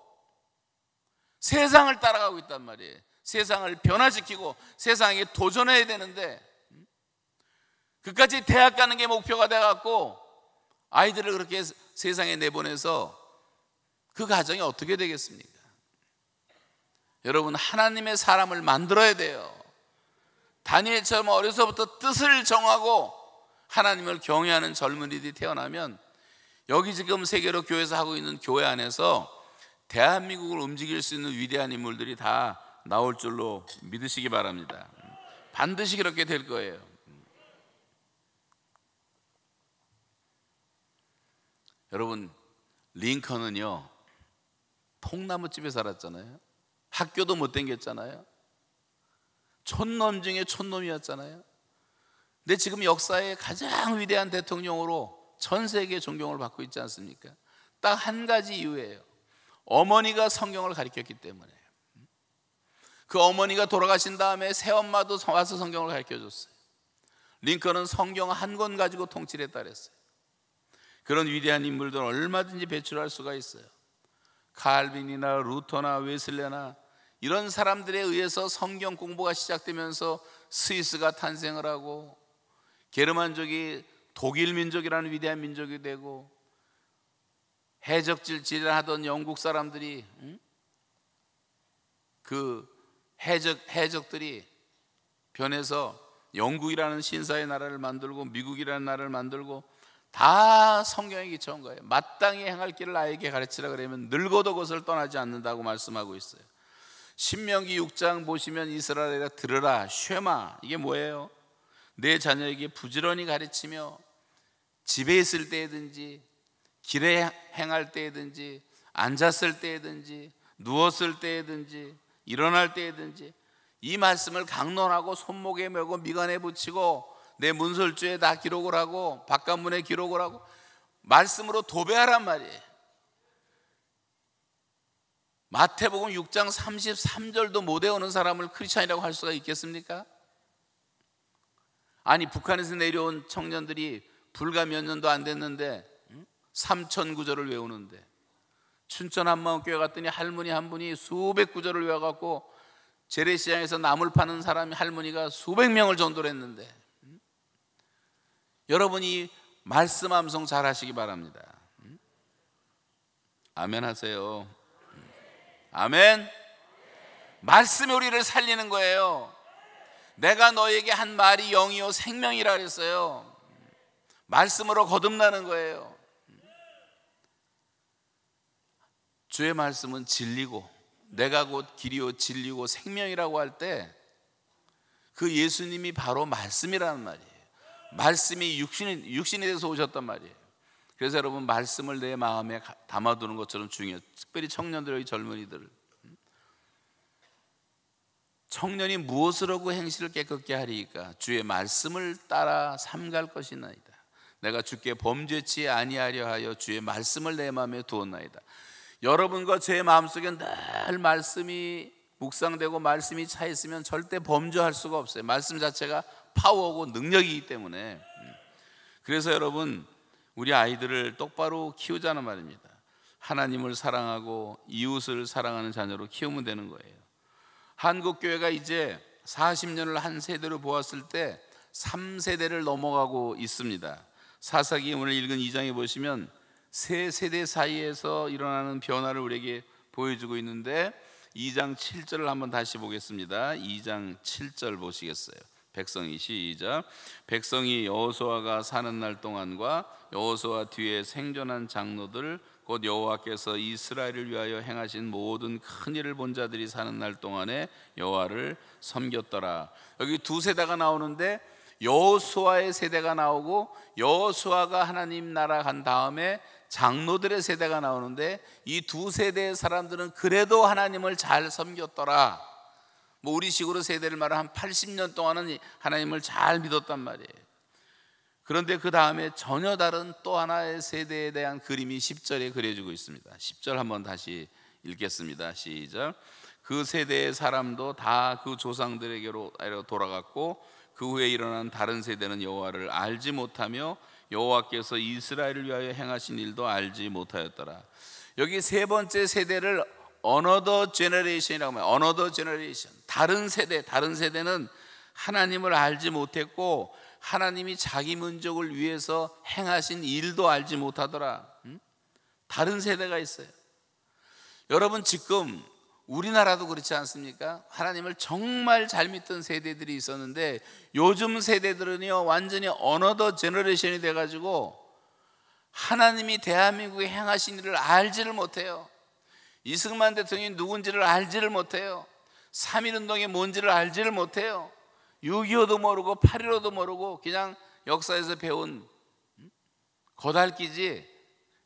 세상을 따라가고 있단 말이에요. 세상을 변화시키고 세상에 도전해야 되는데, 그까지 대학 가는 게 목표가 돼갖고 아이들을 그렇게 세상에 내보내서 그 가정이 어떻게 되겠습니까? 여러분, 하나님의 사람을 만들어야 돼요. 다니엘처럼 어려서부터 뜻을 정하고 하나님을 경외하는 젊은이들이 태어나면, 여기 지금 세계로 교회에서 하고 있는 교회 안에서 대한민국을 움직일 수 있는 위대한 인물들이 다 나올 줄로 믿으시기 바랍니다. 반드시 그렇게 될 거예요. 여러분, 링컨은요 통나무집에 살았잖아요. 학교도 못 다녔잖아요. 촌놈 중에 촌놈이었잖아요. 근데 지금 역사의 가장 위대한 대통령으로 전 세계 존경을 받고 있지 않습니까? 딱 한 가지 이유예요. 어머니가 성경을 가르쳤기 때문에. 그 어머니가 돌아가신 다음에 새엄마도 와서 성경을 가르쳐줬어요. 링컨은 성경 한 권 가지고 통치를 했다 그랬어요. 그런 위대한 인물들은 얼마든지 배출할 수가 있어요. 칼빈이나 루터나 웨슬레나 이런 사람들에 의해서 성경 공부가 시작되면서 스위스가 탄생을 하고, 게르만족이 독일 민족이라는 위대한 민족이 되고, 해적질을 하던 영국 사람들이 그 해적들이 변해서 영국이라는 신사의 나라를 만들고 미국이라는 나라를 만들고, 다 성경에 기초한 거예요. 마땅히 행할 길을 아이에게 가르치라 그러면 늙어도 그것을 떠나지 않는다고 말씀하고 있어요. 신명기 6장 보시면 이스라엘아 들으라 쉐마, 이게 뭐예요? 내 자녀에게 부지런히 가르치며 집에 있을 때든지 길에 행할 때든지 앉았을 때든지 누웠을 때든지 일어날 때든지 이 말씀을 강론하고 손목에 메고 미간에 붙이고 내 문설주에 다 기록을 하고 바깥문에 기록을 하고 말씀으로 도배하란 말이에요. 마태복음 6장 33절도 못 외우는 사람을 크리스찬이라고 할 수가 있겠습니까? 아니, 북한에서 내려온 청년들이 불과 몇 년도 안 됐는데 3천 구절을 외우는데, 춘천 한마음교회 갔더니 할머니 한 분이 수백 구절을 외워갖고 재래시장에서 나물 파는 사람이 할머니가 수백 명을 전도를 했는데, 여러분이 말씀 암송 잘 하시기 바랍니다. 아멘 하세요. 아멘. 말씀이 우리를 살리는 거예요. 내가 너에게 한 말이 영이요 생명이라 그랬어요. 말씀으로 거듭나는 거예요. 주의 말씀은 진리고 내가 곧 길이요 진리고 생명이라고 할 때 그 예수님이 바로 말씀이라는 말이에요. 말씀이 육신이 돼서 오셨단 말이에요. 그래서 여러분, 말씀을 내 마음에 담아두는 것처럼 중요해요. 특별히 청년들의 젊은이들, 청년이 무엇을 하고 행실을 깨끗게 하리이까? 주의 말씀을 따라 삼갈 것이나이다. 내가 주께 범죄치 아니하려 하여 주의 말씀을 내 마음에 두었나이다. 여러분과 제 마음속에 늘 말씀이 묵상되고 말씀이 차 있으면 절대 범죄할 수가 없어요. 말씀 자체가 파워고 능력이기 때문에. 그래서 여러분, 우리 아이들을 똑바로 키우자는 말입니다. 하나님을 사랑하고 이웃을 사랑하는 자녀로 키우면 되는 거예요. 한국교회가 이제 40년을 한 세대로 보았을 때 3세대를 넘어가고 있습니다. 사사기 오늘 읽은 2장에 보시면 세 세대 사이에서 일어나는 변화를 우리에게 보여주고 있는데, 2장 7절을 한번 다시 보겠습니다. 2장 7절 보시겠어요? 백성이 시작. 백성이 여호수아가 사는 날 동안과 여호수아 뒤에 생존한 장로들 곧 여호와께서 이스라엘을 위하여 행하신 모든 큰 일을 본 자들이 사는 날 동안에 여호와를 섬겼더라. 여기 두 세대가 나오는데 여호수아의 세대가 나오고 여호수아가 하나님 나라 간 다음에 장로들의 세대가 나오는데, 이 두 세대의 사람들은 그래도 하나님을 잘 섬겼더라. 뭐 우리식으로 세대를 말하면 한 80년 동안은 하나님을 잘 믿었단 말이에요. 그런데 그 다음에 전혀 다른 또 하나의 세대에 대한 그림이 10절에 그려지고 있습니다. 10절 한번 다시 읽겠습니다. 시작. 그 세대의 사람도 다 그 조상들에게로 돌아갔고 그 후에 일어난 다른 세대는 여호와를 알지 못하며 여호와께서 이스라엘을 위하여 행하신 일도 알지 못하였더라. 여기 세 번째 세대를 Another generation이라고 해요. Another generation. 다른 세대는 하나님을 알지 못했고 하나님이 자기 민족을 위해서 행하신 일도 알지 못하더라. 다른 세대가 있어요. 여러분, 지금 우리나라도 그렇지 않습니까? 하나님을 정말 잘 믿던 세대들이 있었는데 요즘 세대들은요 완전히 Another generation이 돼가지고 하나님이 대한민국에 행하신 일을 알지를 못해요. 이승만 대통령이 누군지를 알지를 못해요. 3.1운동이 뭔지를 알지를 못해요. 6.25도 모르고 8.15도 모르고 그냥 역사에서 배운 거달기지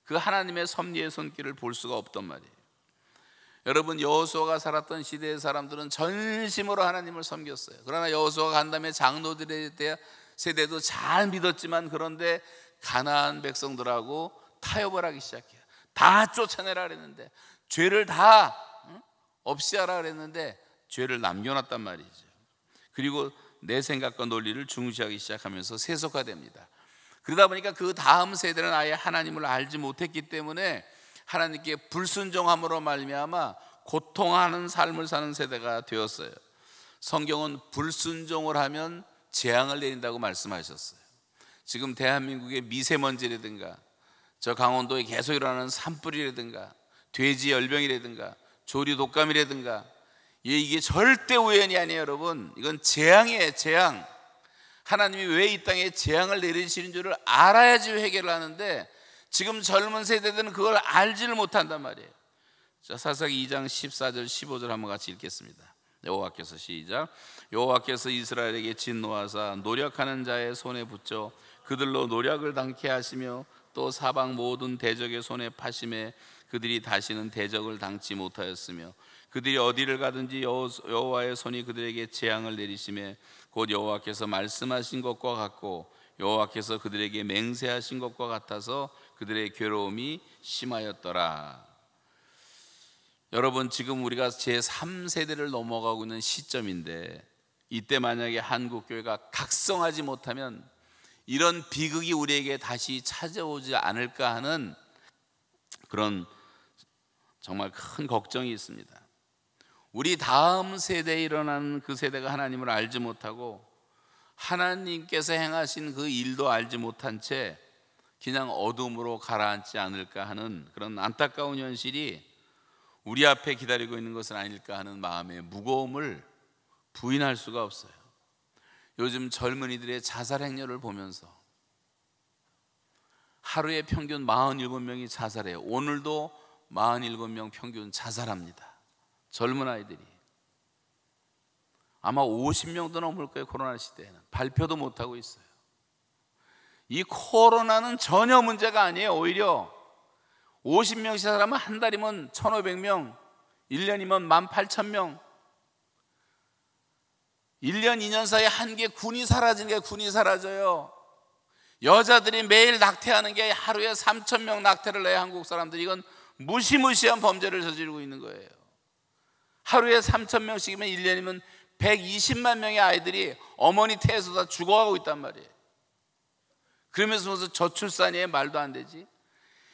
그 하나님의 섭리의 손길을 볼 수가 없단 말이에요. 여러분, 여호수아가 살았던 시대의 사람들은 전심으로 하나님을 섬겼어요. 그러나 여호수아가 간 다음에 장로들에 대한 세대도 잘 믿었지만 그런데 가나안 백성들하고 타협을 하기 시작해요. 다 쫓아내라 그랬는데, 죄를 다 없이 하라 그랬는데 죄를 남겨놨단 말이죠. 그리고 내 생각과 논리를 중시하기 시작하면서 세속화됩니다. 그러다 보니까 그 다음 세대는 아예 하나님을 알지 못했기 때문에 하나님께 불순종함으로 말미암아 고통하는 삶을 사는 세대가 되었어요. 성경은 불순종을 하면 재앙을 내린다고 말씀하셨어요. 지금 대한민국의 미세먼지라든가 저 강원도에 계속 일어나는 산불이라든가 돼지 열병이라든가 조류 독감이라든가 이게 절대 우연이 아니에요. 여러분, 이건 재앙이에요. 재앙. 하나님이 왜 이 땅에 재앙을 내리시는 줄을 알아야지 회개를 하는데 지금 젊은 세대들은 그걸 알지를 못한단 말이에요. 자, 사사기 2장 14절 15절 한번 같이 읽겠습니다. 여호와께서 시작. 여호와께서 이스라엘에게 진노하사 노력하는 자의 손에 붙여 그들로 노력을 당케 하시며 또 사방 모든 대적의 손에 파심해 그들이 다시는 대적을 당치 못하였으며 그들이 어디를 가든지 여호와의 손이 그들에게 재앙을 내리심에 곧 여호와께서 말씀하신 것과 같고 여호와께서 그들에게 맹세하신 것과 같아서 그들의 괴로움이 심하였더라. 여러분, 지금 우리가 제3세대를 넘어가고 있는 시점인데 이때 만약에 한국교회가 각성하지 못하면 이런 비극이 우리에게 다시 찾아오지 않을까 하는 그런 정말 큰 걱정이 있습니다. 우리 다음 세대에 일어나는 그 세대가 하나님을 알지 못하고 하나님께서 행하신 그 일도 알지 못한 채 그냥 어둠으로 가라앉지 않을까 하는 그런 안타까운 현실이 우리 앞에 기다리고 있는 것은 아닐까 하는 마음의 무거움을 부인할 수가 없어요. 요즘 젊은이들의 자살 행렬을 보면서 하루에 평균 47명이 자살해요. 오늘도 47명 평균 자살합니다. 젊은 아이들이 아마 50명도 넘을 거예요. 코로나 시대에는 발표도 못하고 있어요. 이 코로나는 전혀 문제가 아니에요. 오히려 50명씩 사람은 한 달이면 1,500명, 1년이면 18,000명. 1년, 2년 사이에 한 개 군이 사라지는 게 군이 사라져요. 여자들이 매일 낙태하는 게 하루에 3,000명 낙태를 해요. 한국 사람들이. 이건 무시무시한 범죄를 저지르고 있는 거예요. 하루에 3,000명씩이면 1년이면 120만 명의 아이들이 어머니 태에서 다 죽어가고 있단 말이에요. 그러면서 무슨 저출산이에요? 말도 안 되지.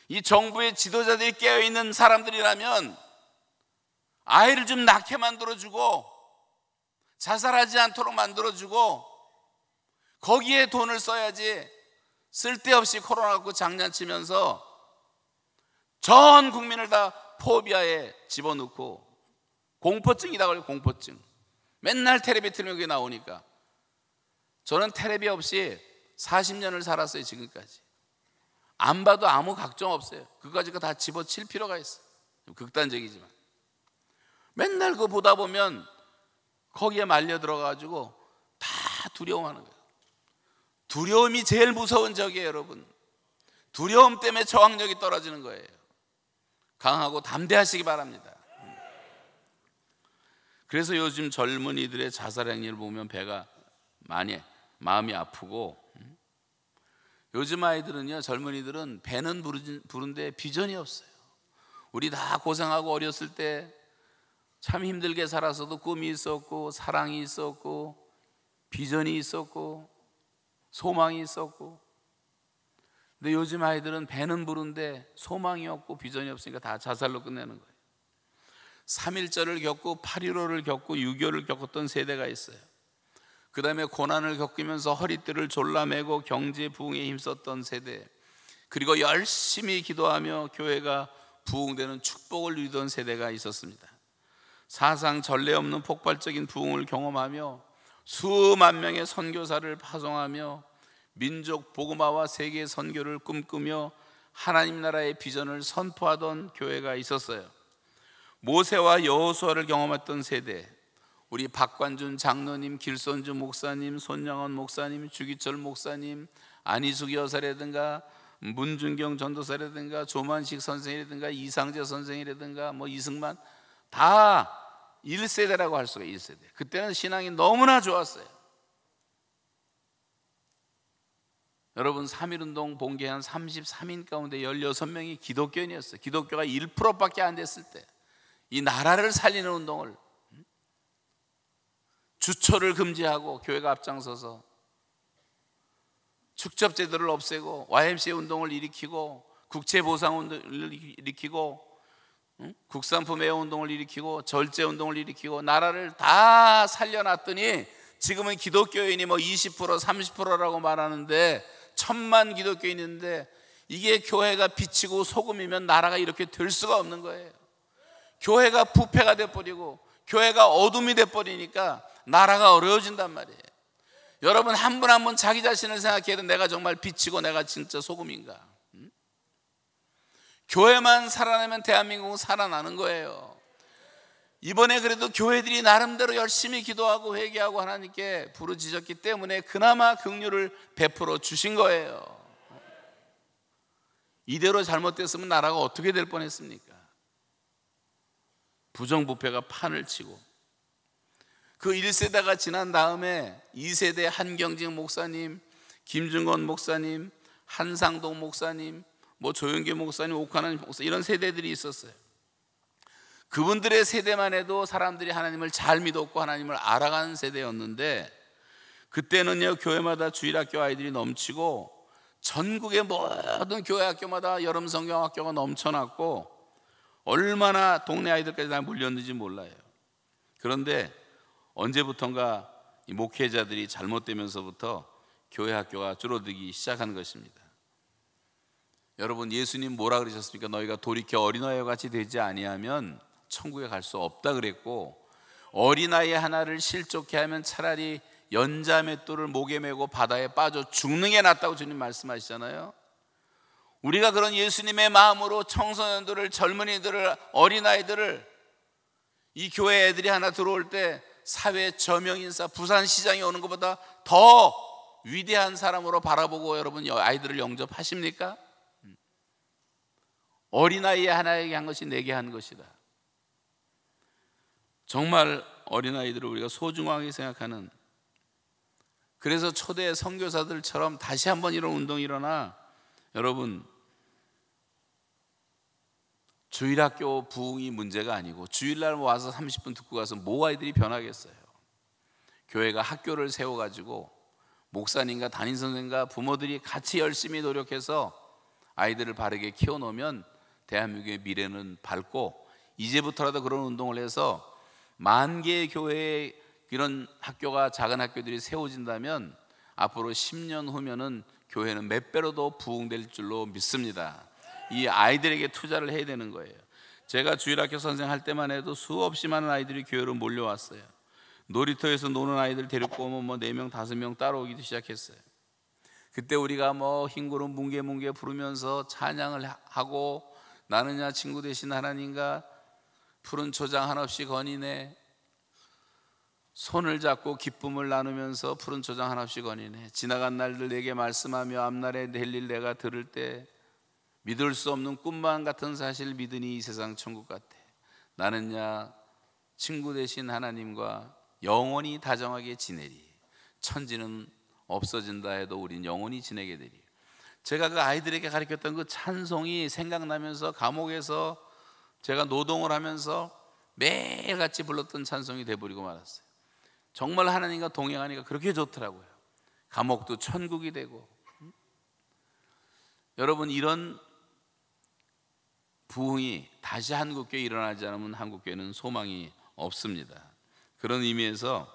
이 정부의 지도자들이 깨어있는 사람들이라면 아이를 좀 낳게 만들어주고 자살하지 않도록 만들어주고 거기에 돈을 써야지. 쓸데없이 코로나 갖고 장난치면서 전 국민을 다 포비아에 집어넣고 공포증이다 그래요. 공포증. 맨날 텔레비 틀면 그게 나오니까. 저는 텔레비 없이 40년을 살았어요. 지금까지. 안 봐도 아무 걱정 없어요. 그거까지 다 집어칠 필요가 있어요. 좀 극단적이지만 맨날 그거 보다 보면 거기에 말려 들어가지고 다 두려워하는 거예요. 두려움이 제일 무서운 적이에요. 여러분, 두려움 때문에 저항력이 떨어지는 거예요. 강하고 담대하시기 바랍니다. 그래서 요즘 젊은이들의 자살 행위를 보면 배가 많이 마음이 아프고 요즘 아이들은요, 젊은이들은 배는 부른데 비전이 없어요. 우리 다 고생하고 어렸을 때 참 힘들게 살았어도 꿈이 있었고 사랑이 있었고 비전이 있었고 소망이 있었고, 근데 요즘 아이들은 배는 부른데 소망이 없고 비전이 없으니까 다 자살로 끝내는 거예요. 3.1절을 겪고 8.15를 겪고 6.25를 겪었던 세대가 있어요. 그 다음에 고난을 겪으면서 허리띠를 졸라매고 경제 부흥에 힘썼던 세대, 그리고 열심히 기도하며 교회가 부흥되는 축복을 누리던 세대가 있었습니다. 사상 전례 없는 폭발적인 부흥을 경험하며 수만 명의 선교사를 파송하며 민족 복음화와 세계 선교를 꿈꾸며 하나님 나라의 비전을 선포하던 교회가 있었어요. 모세와 여호수아를 경험했던 세대, 우리 박관준 장로님, 길손주 목사님, 손양원 목사님, 주기철 목사님, 안희숙 여사라든가 문준경 전도사라든가 조만식 선생이라든가 이상재 선생이라든가 이승만, 다 1세대라고 할 수가 있어요. 1세대. 그때는 신앙이 너무나 좋았어요. 여러분, 3.1운동 봉기한 33인 가운데 16명이 기독교인이었어요. 기독교가 1%밖에 안 됐을 때 이 나라를 살리는 운동을, 주초를 금지하고 교회가 앞장서서 축접제도를 없애고 YMCA 운동을 일으키고 국채보상 운동을 일으키고 국산품 애호 운동을 일으키고 절제 운동을 일으키고 나라를 다 살려놨더니 지금은 기독교인이 20% 30%라고 말하는데 1,000만 기독교인이 있는데, 이게 교회가 빛이고 소금이면 나라가 이렇게 될 수가 없는 거예요. 교회가 부패가 돼버리고 교회가 어둠이 돼버리니까 나라가 어려워진단 말이에요. 여러분, 한 분 한 분 자기 자신을 생각해도 내가 정말 빛이고 내가 진짜 소금인가? 교회만 살아나면 대한민국은 살아나는 거예요. 이번에 그래도 교회들이 나름대로 열심히 기도하고 회개하고 하나님께 부르짖었기 때문에 그나마 긍휼을 베풀어 주신 거예요. 이대로 잘못됐으면 나라가 어떻게 될 뻔했습니까? 부정부패가 판을 치고, 그 1세대가 지난 다음에 2세대 한경직 목사님, 김중건 목사님, 한상동 목사님, 조영기 목사님, 오카는 목사, 이런 세대들이 있었어요. 그분들의 세대만 해도 사람들이 하나님을 잘 믿었고 하나님을 알아가는 세대였는데, 그때는요, 교회마다 주일학교 아이들이 넘치고 전국의 모든 교회 학교마다 여름 성경학교가 넘쳐났고 얼마나 동네 아이들까지 다 몰렸는지 몰라요. 그런데 언제부턴가 이 목회자들이 잘못되면서부터 교회 학교가 줄어들기 시작한 것입니다. 여러분, 예수님 뭐라 그러셨습니까? 너희가 돌이켜 어린아이와 같이 되지 아니하면 천국에 갈 수 없다 그랬고, 어린아이 하나를 실족해 하면 차라리 연자맷돌을 목에 메고 바다에 빠져 죽는 게 낫다고 주님 말씀하시잖아요. 우리가 그런 예수님의 마음으로 청소년들을, 젊은이들을, 어린아이들을, 이 교회 애들이 하나 들어올 때 사회 저명인사, 부산시장이 오는 것보다 더 위대한 사람으로 바라보고 여러분 아이들을 영접하십니까? 어린아이 하나에게 한 것이 내게 한 것이다. 정말 어린아이들을 우리가 소중하게 생각하는, 그래서 초대 선교사들처럼 다시 한번 이런 운동이 일어나, 여러분, 주일학교 부흥이 문제가 아니고 주일날 와서 30분 듣고 가서 아이들이 변하겠어요. 교회가 학교를 세워가지고 목사님과 담임선생님과 부모들이 같이 열심히 노력해서 아이들을 바르게 키워놓으면 대한민국의 미래는 밝고, 이제부터라도 그런 운동을 해서 10,000개의 교회에 이런 학교가, 작은 학교들이 세워진다면 앞으로 10년 후면은 교회는 몇 배로 더 부흥될 줄로 믿습니다. 이 아이들에게 투자를 해야 되는 거예요. 제가 주일학교 선생할 때만 해도 수없이 많은 아이들이 교회로 몰려왔어요. 놀이터에서 노는 아이들 데리고 오면 4명 5명 따라오기도 시작했어요. 그때 우리가 흰구름 뭉게뭉게 부르면서 찬양을 하고, 나느냐 친구 되신 하나님과 푸른 초장 한없이 거니네, 손을 잡고 기쁨을 나누면서 푸른 초장 한없이 거니네, 지나간 날들 내게 말씀하며 앞날에 될 일 내가 들을 때 믿을 수 없는 꿈만 같은 사실 믿으니 이 세상 천국 같아. 나는야 친구 되신 하나님과 영원히 다정하게 지내리. 천지는 없어진다 해도 우린 영원히 지내게 되리. 제가 그 아이들에게 가르쳤던 그 찬송이 생각나면서 감옥에서 제가 노동을 하면서 매일같이 불렀던 찬송이 돼버리고 말았어요. 정말 하나님과 동행하니까 그렇게 좋더라고요. 감옥도 천국이 되고. 여러분, 이런 부흥이 다시 한국교회에 일어나지 않으면 한국교회는 소망이 없습니다. 그런 의미에서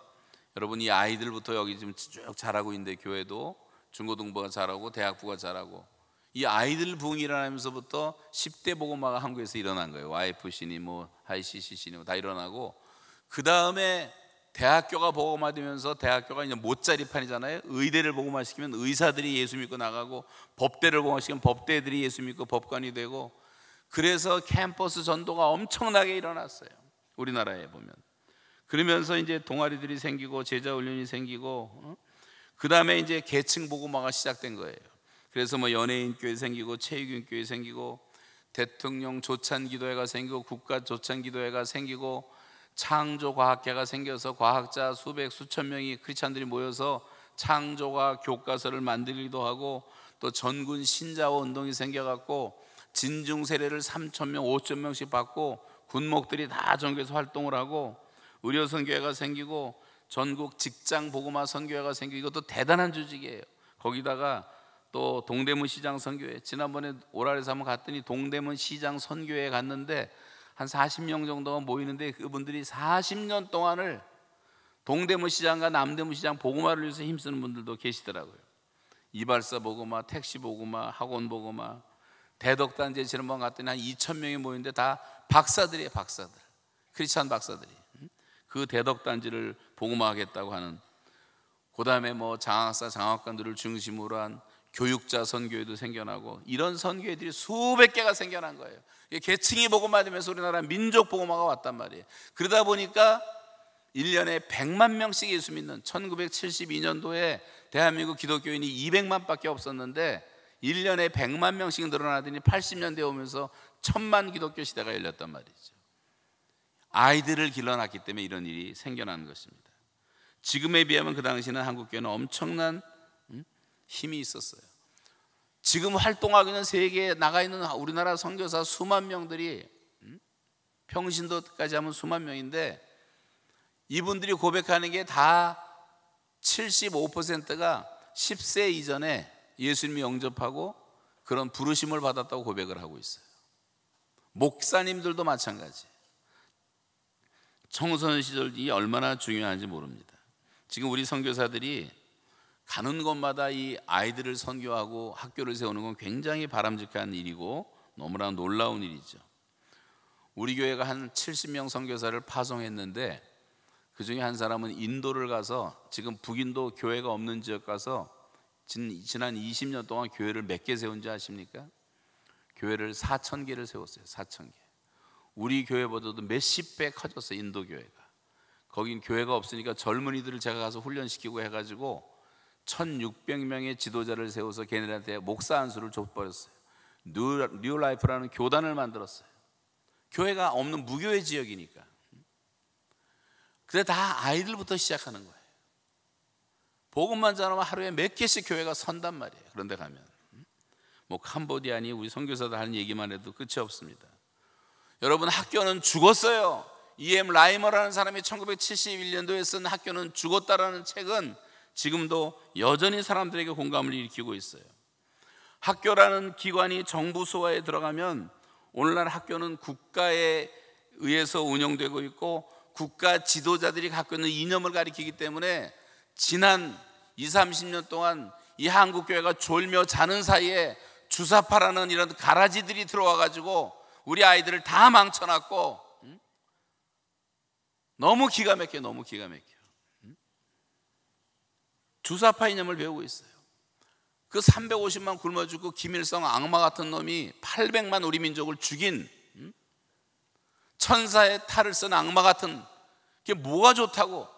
여러분, 이 아이들부터 여기 지금 쭉 자라고 있는데, 교회도 중고등부가 자라고 대학부가 자라고, 이 아이들 부흥이 일어나면서부터 10대 복음화가 한국에서 일어난 거예요. YFC니 뭐 ICCC니 뭐 다 일어나고, 그 다음에 대학교가 복음화되면서, 대학교가 이제 못자리판이잖아요. 의대를 복음화시키면 의사들이 예수 믿고 나가고, 법대를 복음화시키면 법대들이 예수 믿고 법관이 되고, 그래서 캠퍼스 전도가 엄청나게 일어났어요, 우리나라에 보면. 그러면서 이제 동아리들이 생기고 제자 훈련이 생기고, 그 다음에 이제 계층 복음화가 시작된 거예요. 그래서 뭐 연예인 교회 생기고 체육인 교회 생기고 대통령 조찬 기도회가 생기고 국가 조찬 기도회가 생기고 창조 과학회가 생겨서 과학자 수백 수천 명이 크리스찬들이 모여서 창조과 교과서를 만들기도 하고, 또 전군 신자와 운동이 생겨갖고 진중 세례를 3,000명 5,000명씩 받고 군목들이 다 전교에서 활동을 하고, 의료 선교회가 생기고 전국 직장 복음화 선교회가 생기고, 이것도 대단한 조직이에요. 거기다가 또 동대문 시장 선교회, 지난번에 오랄에서 한번 갔더니 동대문 시장 선교회에 갔는데 한 40명 정도가 모이는데, 그분들이 40년 동안을 동대문 시장과 남대문 시장 복음화를 위해서 힘쓰는 분들도 계시더라고요. 이발사 복음화, 택시 복음화, 학원 복음화, 대덕단지에 지난번 갔더니 한 2,000명이 모이는데 다 박사들이에요. 박사들, 크리스찬 박사들이. 그 대덕단지를 복음화하겠다고 하는, 그 다음에 뭐 장학사 장학관들을 중심으로 한 교육자 선교회도 생겨나고, 이런 선교회들이 수백 개가 생겨난 거예요. 계층이 복음화되면서 우리나라 민족 복음화가 왔단 말이에요. 그러다 보니까 1년에 100만 명씩 예수 믿는, 1972년도에 대한민국 기독교인이 200만 밖에 없었는데 1년에 100만 명씩 늘어나더니 80년대 오면서 1000만 기독교 시대가 열렸단 말이죠. 아이들을 길러놨기 때문에 이런 일이 생겨난 것입니다. 지금에 비하면 그 당시에는 한국교회는 엄청난 힘이 있었어요. 지금 활동하기는 세계에 나가 있는 우리나라 선교사 수만 명들이, 평신도까지 하면 수만 명인데, 이분들이 고백하는 게 다 75%가 10세 이전에 예수님이 영접하고 그런 부르심을 받았다고 고백을 하고 있어요. 목사님들도 마찬가지. 청소년 시절이 얼마나 중요한지 모릅니다. 지금 우리 선교사들이 가는 곳마다 이 아이들을 선교하고 학교를 세우는 건 굉장히 바람직한 일이고 너무나 놀라운 일이죠. 우리 교회가 한 70명 선교사를 파송했는데, 그 중에 한 사람은 인도를 가서, 지금 북인도 교회가 없는 지역 가서 지난 20년 동안 교회를 몇 개 세운지 아십니까? 교회를 4,000개를 세웠어요. 4,000개. 우리 교회보다도 몇십 배 커졌어요, 인도 교회가. 거긴 교회가 없으니까 젊은이들을 제가 가서 훈련시키고 해가지고 1,600명의 지도자를 세워서 걔네들한테 목사 안수를 줘버렸어요. 뉴라이프라는 교단을 만들었어요. 교회가 없는 무교회 지역이니까. 근데 다 아이들부터 시작하는 거예요. 복음만 전하면 하루에 몇 개씩 교회가 선단 말이에요. 그런데 가면 뭐 캄보디아니 우리 선교사들 하는 얘기만 해도 끝이 없습니다. 여러분, 학교는 죽었어요. E.M. 라이머라는 사람이 1971년도에 쓴 학교는 죽었다라는 책은 지금도 여전히 사람들에게 공감을 일으키고 있어요. 학교라는 기관이 정부 소화에 들어가면 오늘날 학교는 국가에 의해서 운영되고 있고 국가 지도자들이 갖고 있는 이념을 가리키기 때문에 지난 20, 30년 동안 이 한국교회가 졸며 자는 사이에 주사파라는 이런 가라지들이 들어와 가지고 우리 아이들을 다 망쳐놨고, 너무 기가 막혀요. 너무 기가 막혀요. 주사파 이념을 배우고 있어요. 그 350만 굶어 죽고 김일성 악마 같은 놈이 800만 우리 민족을 죽인 천사의 탈을 쓴 악마 같은, 그게 뭐가 좋다고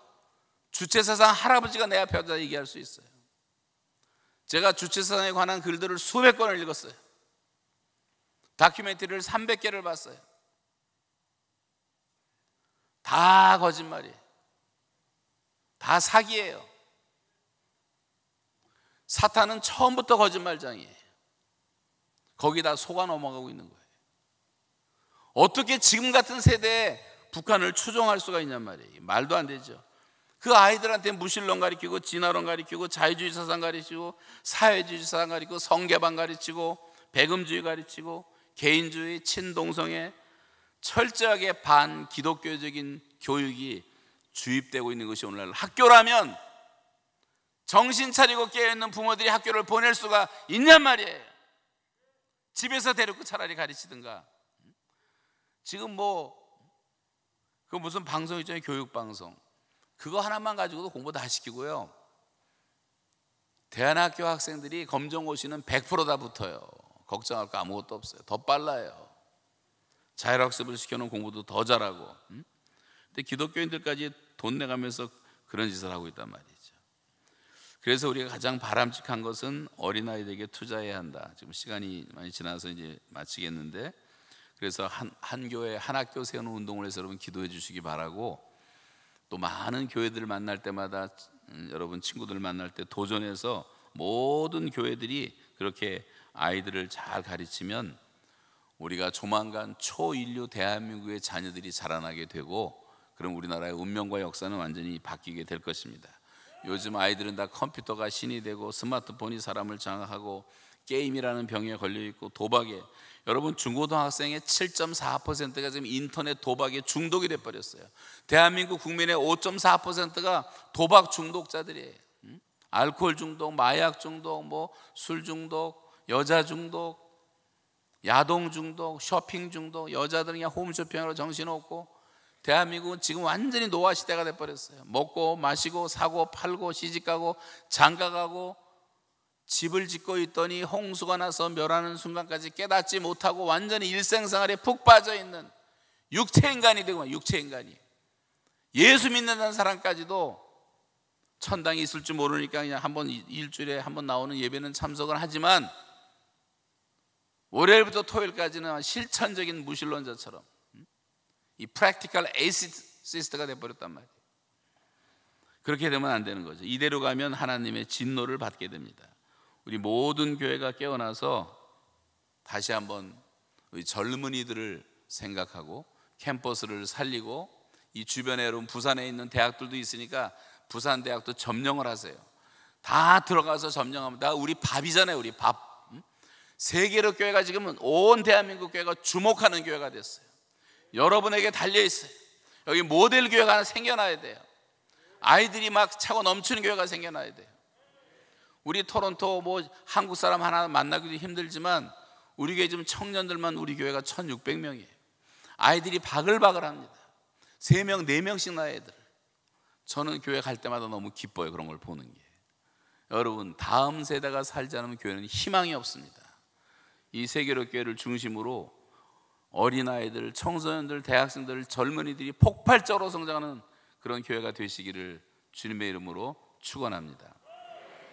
주체사상 할아버지가 내 앞에 와서 얘기할 수 있어요. 제가 주체사상에 관한 글들을 수백 권을 읽었어요. 다큐멘터리를 300개를 봤어요. 다 거짓말이에요. 다 사기예요. 사탄은 처음부터 거짓말장이에요. 거기다 속아 넘어가고 있는 거예요. 어떻게 지금 같은 세대에 북한을 추종할 수가 있냔 말이에요. 말도 안 되죠. 그 아이들한테 무신론 가르치고 진화론 가르치고 자유주의 사상 가르치고 사회주의 사상 가르치고 성개방 가르치고 배금주의 가르치고 개인주의, 친동성애, 철저하게 반기독교적인 교육이 주입되고 있는 것이 오늘날 학교라면 정신 차리고 깨어있는 부모들이 학교를 보낼 수가 있냔 말이에요. 집에서 데리고 차라리 가르치든가. 지금 그 무슨 방송 있잖아요. 교육방송. 그거 하나만 가지고도 공부 다 시키고요. 대안학교 학생들이 검정고시는 100% 다 붙어요. 걱정할 거 아무것도 없어요. 더 빨라요. 자율학습을 시켜놓은 공부도 더 잘하고. 근데 기독교인들까지 돈 내가면서 그런 짓을 하고 있단 말이죠. 그래서 우리가 가장 바람직한 것은 어린아이들에게 투자해야 한다. 지금 시간이 많이 지나서 이제 마치겠는데, 그래서 한 교회 한 학교 세우는 운동을 해서 여러분 기도해 주시기 바라고, 또 많은 교회들을 만날 때마다 여러분 친구들 만날 때 도전해서 모든 교회들이 그렇게 아이들을 잘 가르치면 우리가 조만간 초인류 대한민국의 자녀들이 자라나게 되고, 그럼 우리나라의 운명과 역사는 완전히 바뀌게 될 것입니다. 요즘 아이들은 다 컴퓨터가 신이 되고 스마트폰이 사람을 장악하고 게임이라는 병에 걸려있고 도박에, 여러분 중고등학생의 7.4%가 지금 인터넷 도박에 중독이 돼버렸어요. 대한민국 국민의 5.4%가 도박 중독자들이에요. 알코올 중독, 마약 중독, 술 중독, 여자 중독, 야동 중독, 쇼핑 중독, 여자들은 그냥 홈쇼핑하러 정신없고, 대한민국은 지금 완전히 노화 시대가 돼버렸어요. 먹고 마시고 사고 팔고 시집가고 장가가고 집을 짓고 있더니 홍수가 나서 멸하는 순간까지 깨닫지 못하고 완전히 일생생활에 푹 빠져있는 육체인간이 되고, 육체인간이 예수 믿는다는 사람까지도 천당이 있을 줄 모르니까 그냥 한번 일주일에 한번 나오는 예배는 참석을 하지만 월요일부터 토요일까지는 실천적인 무신론자처럼 이 프랙티컬 에이시스트가 돼버렸단 말이에요. 그렇게 되면 안 되는 거죠. 이대로 가면 하나님의 진노를 받게 됩니다. 우리 모든 교회가 깨어나서 다시 한번 우리 젊은이들을 생각하고 캠퍼스를 살리고, 이 주변에 여러분 부산에 있는 대학들도 있으니까 부산 대학도 점령을 하세요. 다 들어가서 점령합니다. 우리 밥이잖아요. 우리 밥. 세계로 교회가 지금은 온 대한민국 교회가 주목하는 교회가 됐어요. 여러분에게 달려있어요. 여기 모델 교회가 하나 생겨나야 돼요. 아이들이 막 차고 넘치는 교회가 생겨나야 돼요. 우리 토론토 한국 사람 하나 만나기도 힘들지만 우리 교회 지금 청년들만 우리 교회가 1600명이에요. 아이들이 바글바글합니다. 3명 4명씩 나요 애들. 저는 교회 갈 때마다 너무 기뻐요. 그런 걸 보는 게. 여러분 다음 세대가 살지 않으면 교회는 희망이 없습니다. 이 세계로 교회를 중심으로 어린아이들, 청소년들, 대학생들, 젊은이들이 폭발적으로 성장하는 그런 교회가 되시기를 주님의 이름으로 축원합니다.